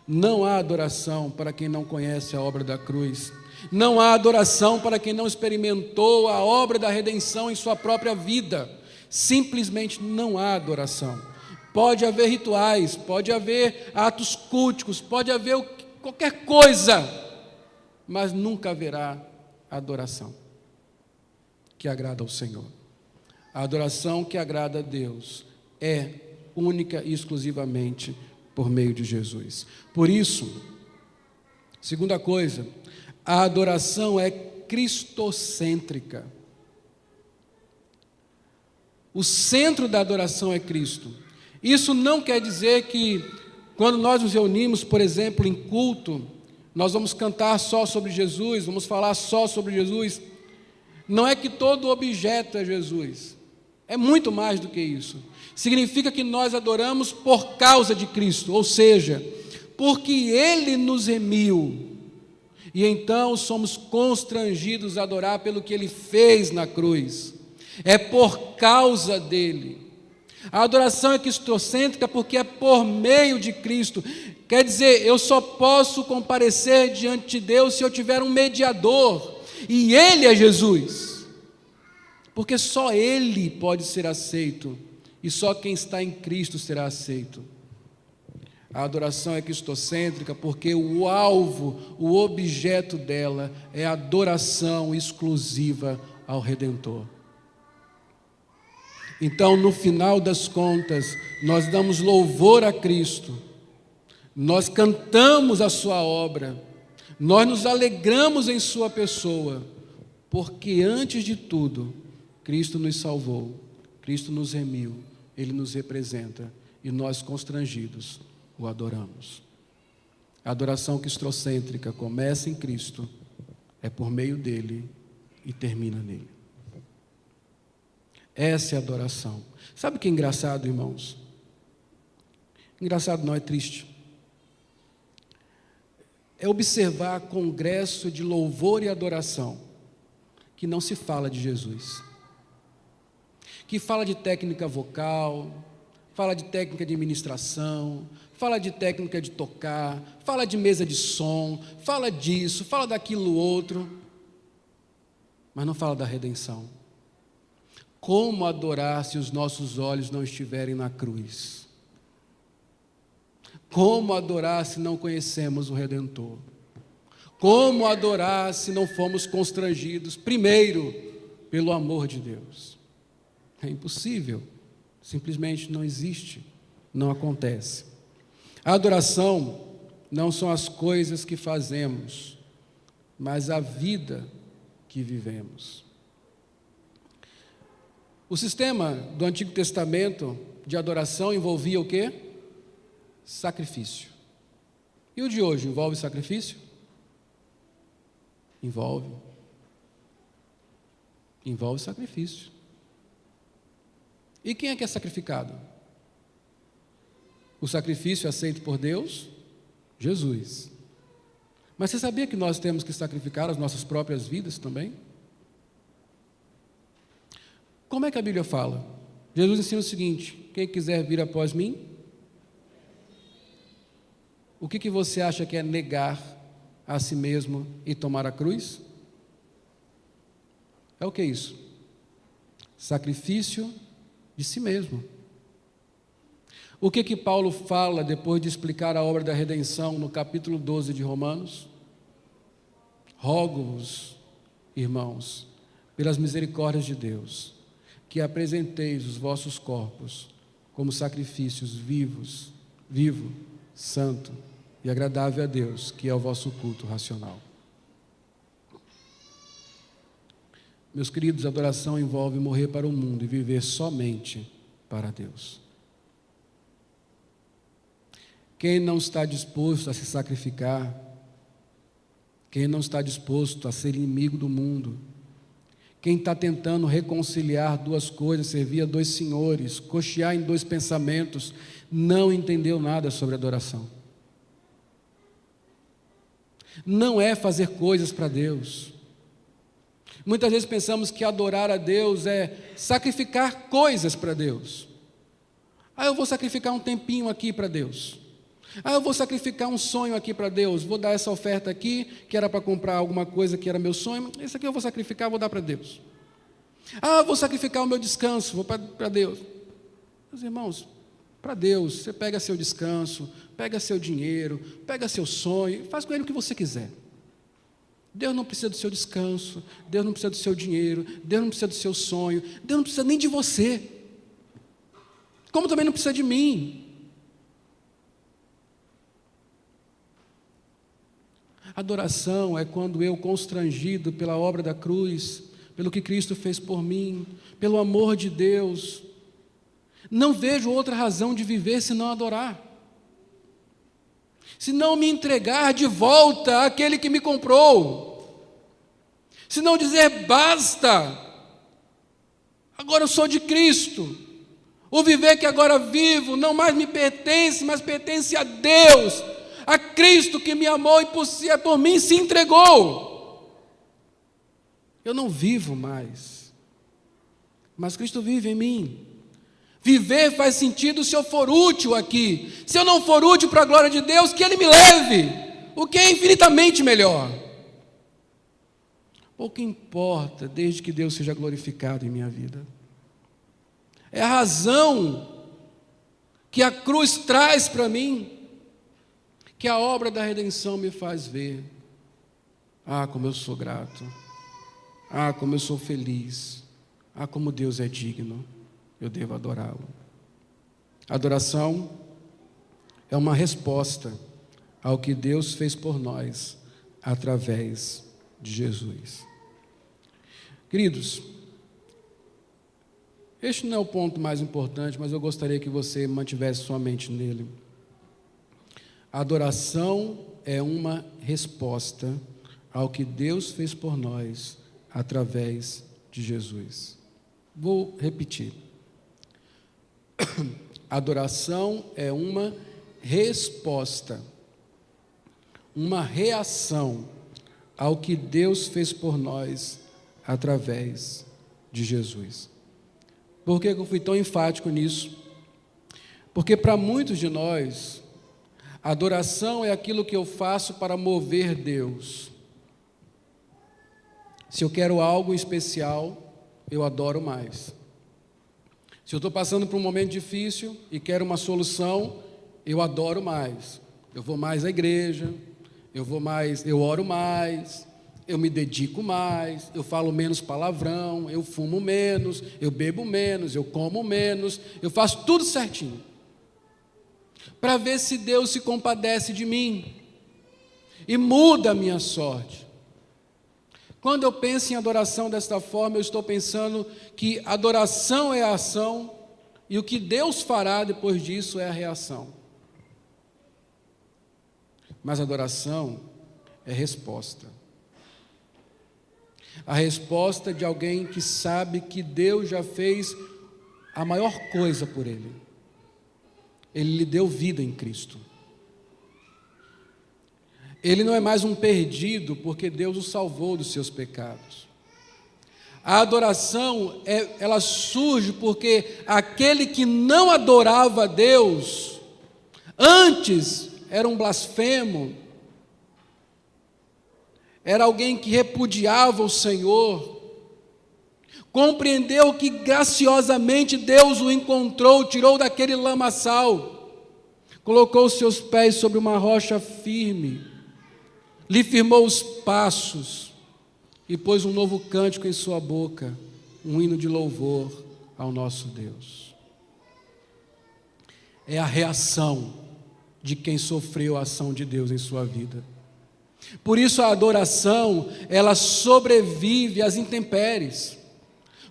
Não há adoração para quem não conhece a obra da cruz. Não há adoração para quem não experimentou a obra da redenção em sua própria vida. Simplesmente não há adoração. Pode haver rituais, pode haver atos culticos, pode haver qualquer coisa, mas nunca haverá adoração que agrada ao Senhor. A adoração que agrada a Deus é única e exclusivamente por meio de Jesus. Por isso, segunda coisa, a adoração é cristocêntrica. O centro da adoração é Cristo. Isso não quer dizer que, quando nós nos reunimos, por exemplo, em culto, nós vamos cantar só sobre Jesus, vamos falar só sobre Jesus. Não é que todo objeto é Jesus. É muito mais do que isso. Significa que nós adoramos por causa de Cristo, ou seja, porque Ele nos remiu. E então somos constrangidos a adorar pelo que Ele fez na cruz. É por causa dele. A adoração é cristocêntrica porque é por meio de Cristo. Quer dizer, eu só posso comparecer diante de Deus se eu tiver um mediador, e Ele é Jesus. Porque só Ele pode ser aceito, e só quem está em Cristo será aceito. A adoração é cristocêntrica porque o alvo, o objeto dela é a adoração exclusiva ao Redentor. Então, no final das contas, nós damos louvor a Cristo, nós cantamos a sua obra, nós nos alegramos em sua pessoa, porque antes de tudo, Cristo nos salvou, Cristo nos remiu, Ele nos representa, e nós, constrangidos, o adoramos. A adoração cristocêntrica começa em Cristo, é por meio dele e termina nele. Essa é a adoração. Sabe o que é engraçado, irmãos? Engraçado não, é triste. É observar congresso de louvor e adoração que não se fala de Jesus, que fala de técnica vocal, fala de técnica de ministração, fala de técnica de tocar, fala de mesa de som, fala disso, fala daquilo outro, mas não fala da redenção. Como adorar se os nossos olhos não estiverem na cruz? Como adorar se não conhecemos o Redentor? Como adorar se não fomos constrangidos, primeiro, pelo amor de Deus? É impossível, simplesmente não existe, não acontece. A adoração não são as coisas que fazemos, mas a vida que vivemos. O sistema do Antigo Testamento de adoração envolvia o quê? Sacrifício. E o de hoje envolve sacrifício? Envolve. Envolve sacrifício. E quem é que é sacrificado? O sacrifício aceito por Deus? Jesus. Mas você sabia que nós temos que sacrificar as nossas próprias vidas também? Como é que a Bíblia fala? Jesus ensina o seguinte: quem quiser vir após mim, o que você acha que é negar a si mesmo e tomar a cruz? É o que é isso? Sacrifício de si mesmo. O que Paulo fala depois de explicar a obra da redenção no capítulo 12 de Romanos? Rogo-vos, irmãos, pelas misericórdias de Deus, que apresenteis os vossos corpos como sacrifícios vivo, santo e agradável a Deus, que é o vosso culto racional. Meus queridos, a adoração envolve morrer para o mundo e viver somente para Deus. Quem não está disposto a se sacrificar, quem não está disposto a ser inimigo do mundo, quem está tentando reconciliar duas coisas, servir a dois senhores, cochear em dois pensamentos, não entendeu nada sobre adoração. Não é fazer coisas para Deus. Muitas vezes pensamos que adorar a Deus é sacrificar coisas para Deus. Eu vou sacrificar um tempinho aqui para Deus. Eu vou sacrificar um sonho aqui para Deus, vou dar essa oferta aqui, que era para comprar alguma coisa que era meu sonho, esse aqui eu vou sacrificar, vou dar para Deus. Eu vou sacrificar o meu descanso, vou para Deus. Meus irmãos, para Deus, você pega seu descanso, pega seu dinheiro, pega seu sonho, faz com ele o que você quiser. Deus não precisa do seu descanso, Deus não precisa do seu dinheiro, Deus não precisa do seu sonho, Deus não precisa nem de você, como também não precisa de mim. Adoração é quando eu, constrangido pela obra da cruz, pelo que Cristo fez por mim, pelo amor de Deus, não vejo outra razão de viver senão adorar, se não me entregar de volta àquele que me comprou, se não dizer basta, agora eu sou de Cristo, o viver que agora vivo não mais me pertence, mas pertence a Deus, a Cristo que me amou e por mim se entregou. Eu não vivo mais, mas Cristo vive em mim. Viver faz sentido se eu for útil aqui. Se eu não for útil para a glória de Deus, que Ele me leve, o que é infinitamente melhor. Pouco importa, desde que Deus seja glorificado em minha vida. É a razão que a cruz traz para mim, que a obra da redenção me faz ver. Como eu sou grato. Como eu sou feliz. Como Deus é digno. Eu devo adorá-lo. Adoração é uma resposta ao que Deus fez por nós através de Jesus. Queridos, este não é o ponto mais importante, mas eu gostaria que você mantivesse sua mente nele. A adoração é uma resposta ao que Deus fez por nós através de Jesus. Vou repetir. Adoração é uma resposta, uma reação ao que Deus fez por nós através de Jesus. Por que eu fui tão enfático nisso? Porque para muitos de nós, a adoração é aquilo que eu faço para mover Deus. Se eu quero algo especial, eu adoro mais. Se eu estou passando por um momento difícil e quero uma solução, eu adoro mais. Eu vou mais à igreja, eu oro mais, eu me dedico mais, eu falo menos palavrão, eu fumo menos, eu bebo menos, eu como menos, eu faço tudo certinho. Para ver se Deus se compadece de mim e muda a minha sorte. Quando eu penso em adoração desta forma, eu estou pensando que adoração é a ação e o que Deus fará depois disso é a reação. Mas adoração é resposta. A resposta de alguém que sabe que Deus já fez a maior coisa por ele. Ele lhe deu vida em Cristo. Ele não é mais um perdido porque Deus o salvou dos seus pecados. A adoração, ela surge porque aquele que não adorava a Deus, antes era um blasfemo, era alguém que repudiava o Senhor, compreendeu que graciosamente Deus o encontrou, tirou daquele lamaçal, colocou os seus pés sobre uma rocha firme, lhe firmou os passos e pôs um novo cântico em sua boca, um hino de louvor ao nosso Deus. É a reação de quem sofreu a ação de Deus em sua vida. Por isso a adoração, ela sobrevive às intempéries.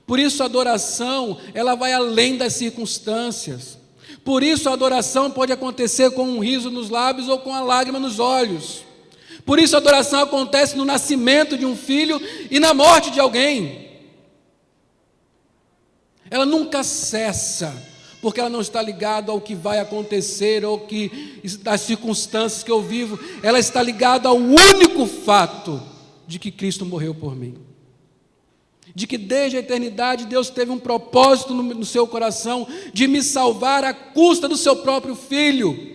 Por isso a adoração, ela vai além das circunstâncias. Por isso a adoração pode acontecer com um riso nos lábios ou com a lágrima nos olhos. Por isso a adoração acontece no nascimento de um filho e na morte de alguém. Ela nunca cessa, porque ela não está ligada ao que vai acontecer ou das circunstâncias que eu vivo. Ela está ligada ao único fato de que Cristo morreu por mim. De que desde a eternidade Deus teve um propósito no seu coração de me salvar à custa do seu próprio Filho.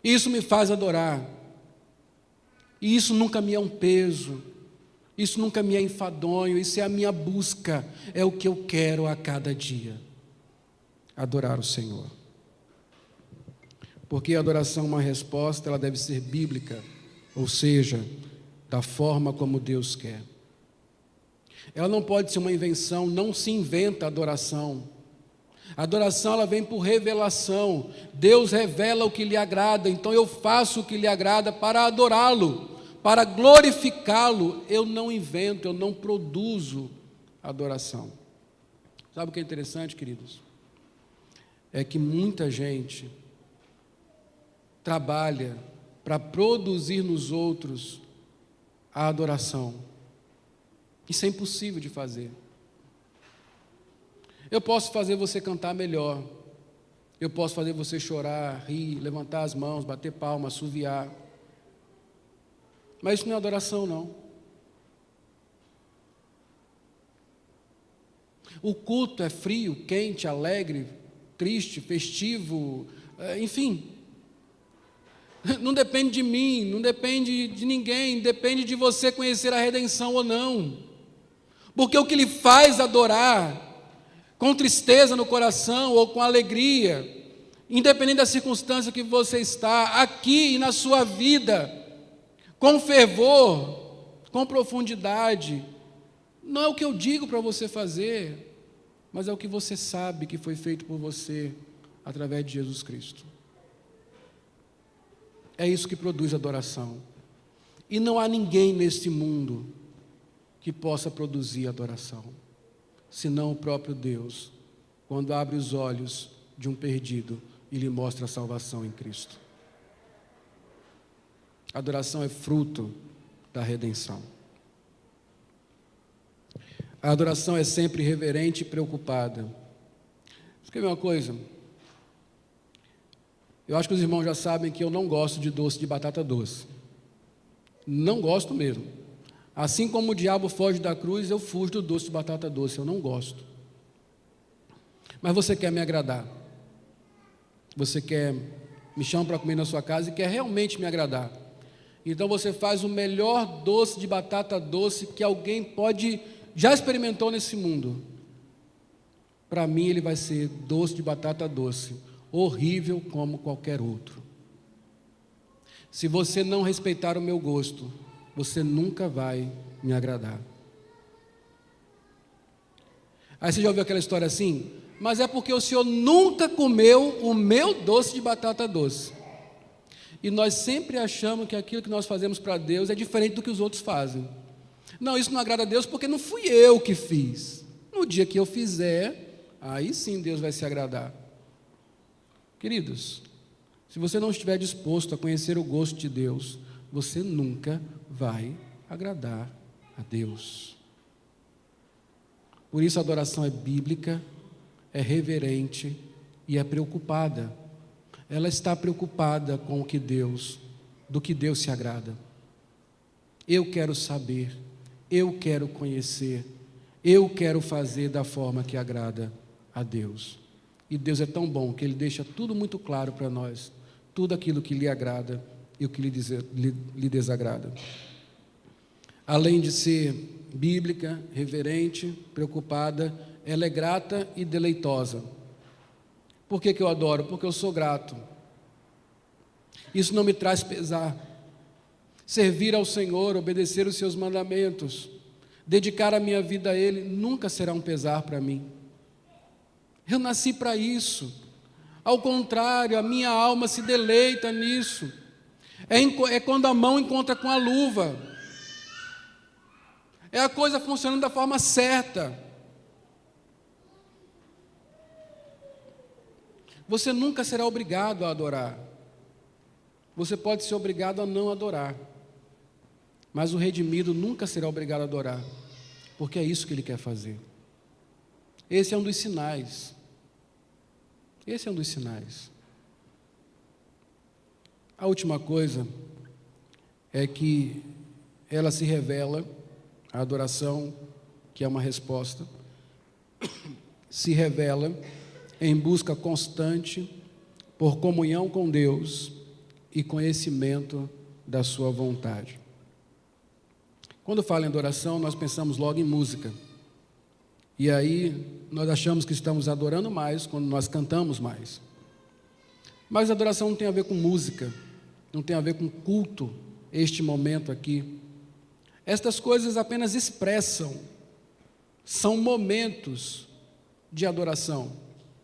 Isso me faz adorar. E isso nunca me é um peso. Isso nunca me é enfadonho. Isso é a minha busca. É o que eu quero a cada dia. Adorar o Senhor. Porque a adoração é uma resposta, ela deve ser bíblica. Ou seja, da forma como Deus quer. Ela não pode ser uma invenção, não se inventa a adoração. A adoração, ela vem por revelação. Deus revela o que lhe agrada, então eu faço o que lhe agrada para adorá-lo, para glorificá-lo. Eu não invento, eu não produzo adoração. Sabe o que é interessante, queridos? É que muita gente trabalha para produzir nos outros a adoração. Isso é impossível de fazer. Eu posso fazer você cantar melhor. Eu posso fazer você chorar, rir, levantar as mãos, bater palmas, assoviar. Mas isso não é adoração, não. O culto é frio, quente, alegre, triste, festivo, enfim. Não depende de mim, não depende de ninguém, depende de você conhecer a redenção ou não. Porque o que lhe faz adorar, com tristeza no coração ou com alegria, independente da circunstância que você está, aqui e na sua vida, com fervor, com profundidade, não é o que eu digo para você fazer, mas é o que você sabe que foi feito por você através de Jesus Cristo. É isso que produz adoração. E não há ninguém neste mundo que possa produzir adoração, senão o próprio Deus, quando abre os olhos de um perdido e lhe mostra a salvação em Cristo. A adoração é fruto da redenção. A adoração é sempre reverente e preocupada. Quer ver uma coisa? Eu acho que os irmãos já sabem que eu não gosto de doce de batata doce. Não gosto mesmo. Assim como o diabo foge da cruz, eu fujo do doce de batata doce. Eu não gosto. Mas você quer me agradar. Você quer me chamar para comer na sua casa e quer realmente me agradar. Então você faz o melhor doce de batata doce que alguém já experimentou nesse mundo. Para mim ele vai ser doce de batata doce, horrível como qualquer outro. Se você não respeitar o meu gosto, você nunca vai me agradar. Aí você já ouviu aquela história assim? Mas é porque o senhor nunca comeu o meu doce de batata doce. E nós sempre achamos que aquilo que nós fazemos para Deus é diferente do que os outros fazem. Não, isso não agrada a Deus porque não fui eu que fiz. No dia que eu fizer, aí sim Deus vai se agradar. Queridos, se você não estiver disposto a conhecer o gosto de Deus, você nunca vai agradar a Deus. Por isso a adoração é bíblica, é reverente e é preocupada. Ela está preocupada com do que Deus se agrada. Eu quero saber, eu quero conhecer, eu quero fazer da forma que agrada a Deus. E Deus é tão bom que Ele deixa tudo muito claro para nós, tudo aquilo que lhe agrada e o que lhe desagrada. Além de ser bíblica, reverente, preocupada, ela é grata e deleitosa. Por que eu adoro? Porque eu sou grato. Isso não me traz pesar. Servir ao Senhor, obedecer os seus mandamentos, dedicar a minha vida a Ele, nunca será um pesar para mim. Eu nasci para isso. Ao contrário, a minha alma se deleita nisso. É quando a mão encontra com a luva. É a coisa funcionando da forma certa. Você nunca será obrigado a adorar. Você pode ser obrigado a não adorar. Mas o redimido nunca será obrigado a adorar, porque é isso que ele quer fazer. Esse é um dos sinais. Esse é um dos sinais. A última coisa é que ela se revela, a adoração, que é uma resposta, se revela em busca constante por comunhão com Deus e conhecimento da sua vontade. Quando falo em adoração, nós pensamos logo em música. E aí nós achamos que estamos adorando mais quando nós cantamos mais. Mas a adoração não tem a ver com música, não tem a ver com culto, este momento aqui. Estas coisas apenas expressam, são momentos de adoração,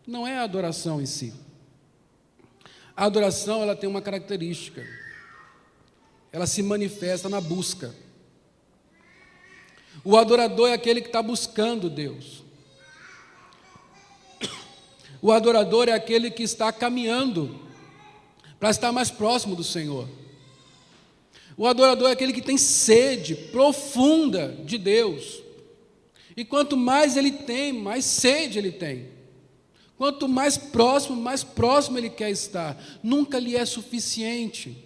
não é a adoração em si. A adoração, ela tem uma característica, ela se manifesta na busca. O adorador é aquele que está buscando Deus. O adorador é aquele que está caminhando para estar mais próximo do Senhor. O adorador é aquele que tem sede profunda de Deus. E quanto mais ele tem, mais sede ele tem. Quanto mais próximo ele quer estar. Nunca lhe é suficiente.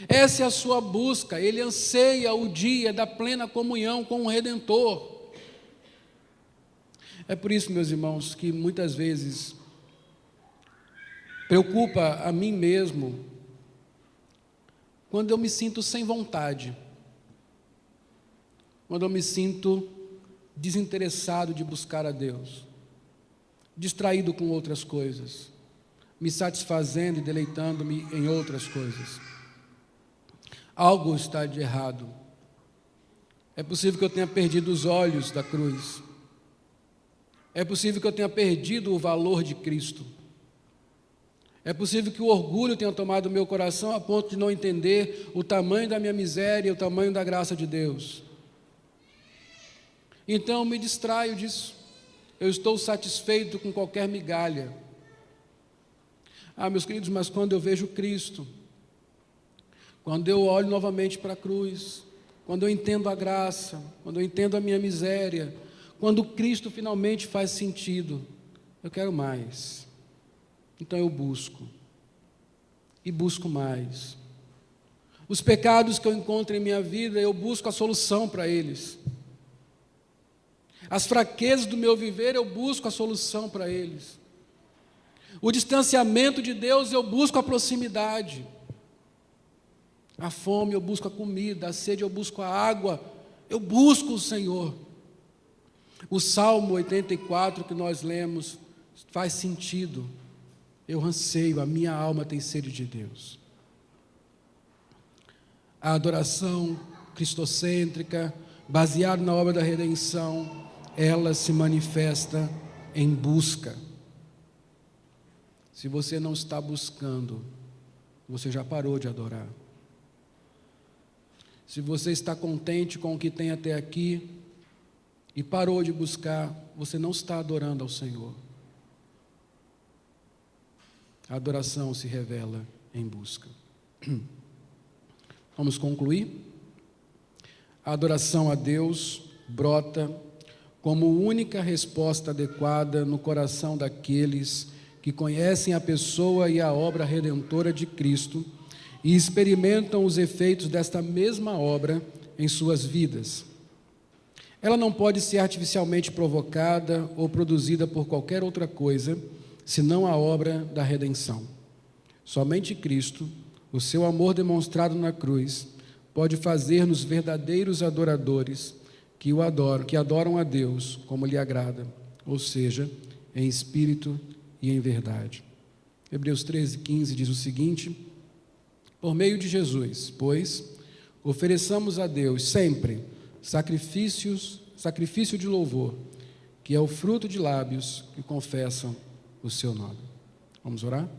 Essa é a sua busca. Ele anseia o dia da plena comunhão com o Redentor. É por isso, meus irmãos, que muitas vezes preocupa a mim mesmo quando eu me sinto sem vontade, quando eu me sinto desinteressado de buscar a Deus, distraído com outras coisas, me satisfazendo e deleitando-me em outras coisas. Algo está de errado. É possível que eu tenha perdido os olhos da cruz. É possível que eu tenha perdido o valor de Cristo. É possível que o orgulho tenha tomado o meu coração a ponto de não entender o tamanho da minha miséria e o tamanho da graça de Deus. Então me distraio disso. Eu estou satisfeito com qualquer migalha. Meus queridos, mas quando eu vejo Cristo, quando eu olho novamente para a cruz, quando eu entendo a graça, quando eu entendo a minha miséria, quando Cristo finalmente faz sentido, eu quero mais. Então eu busco, e busco mais. Os pecados que eu encontro em minha vida, eu busco a solução para eles. As fraquezas do meu viver, eu busco a solução para eles. O distanciamento de Deus, eu busco a proximidade. A fome, eu busco a comida. A sede, eu busco a água. Eu busco o Senhor. O Salmo 84 que nós lemos faz sentido. Eu anseio, a minha alma tem sede de Deus. A adoração cristocêntrica, baseada na obra da redenção, ela se manifesta em busca. Se você não está buscando, você já parou de adorar. Se você está contente com o que tem até aqui e parou de buscar, você não está adorando ao Senhor. A adoração se revela em busca. Vamos concluir? A adoração a Deus brota como única resposta adequada no coração daqueles que conhecem a pessoa e a obra redentora de Cristo e experimentam os efeitos desta mesma obra em suas vidas. Ela não pode ser artificialmente provocada ou produzida por qualquer outra coisa, senão a obra da redenção. Somente Cristo, o seu amor demonstrado na cruz, pode fazer-nos verdadeiros adoradores que adoram a Deus como lhe agrada, ou seja, em espírito e em verdade. Hebreus 13:15 diz o seguinte: por meio de Jesus, pois, ofereçamos a Deus sempre sacrifício de louvor, que é o fruto de lábios que confessam o seu nome. Vamos orar?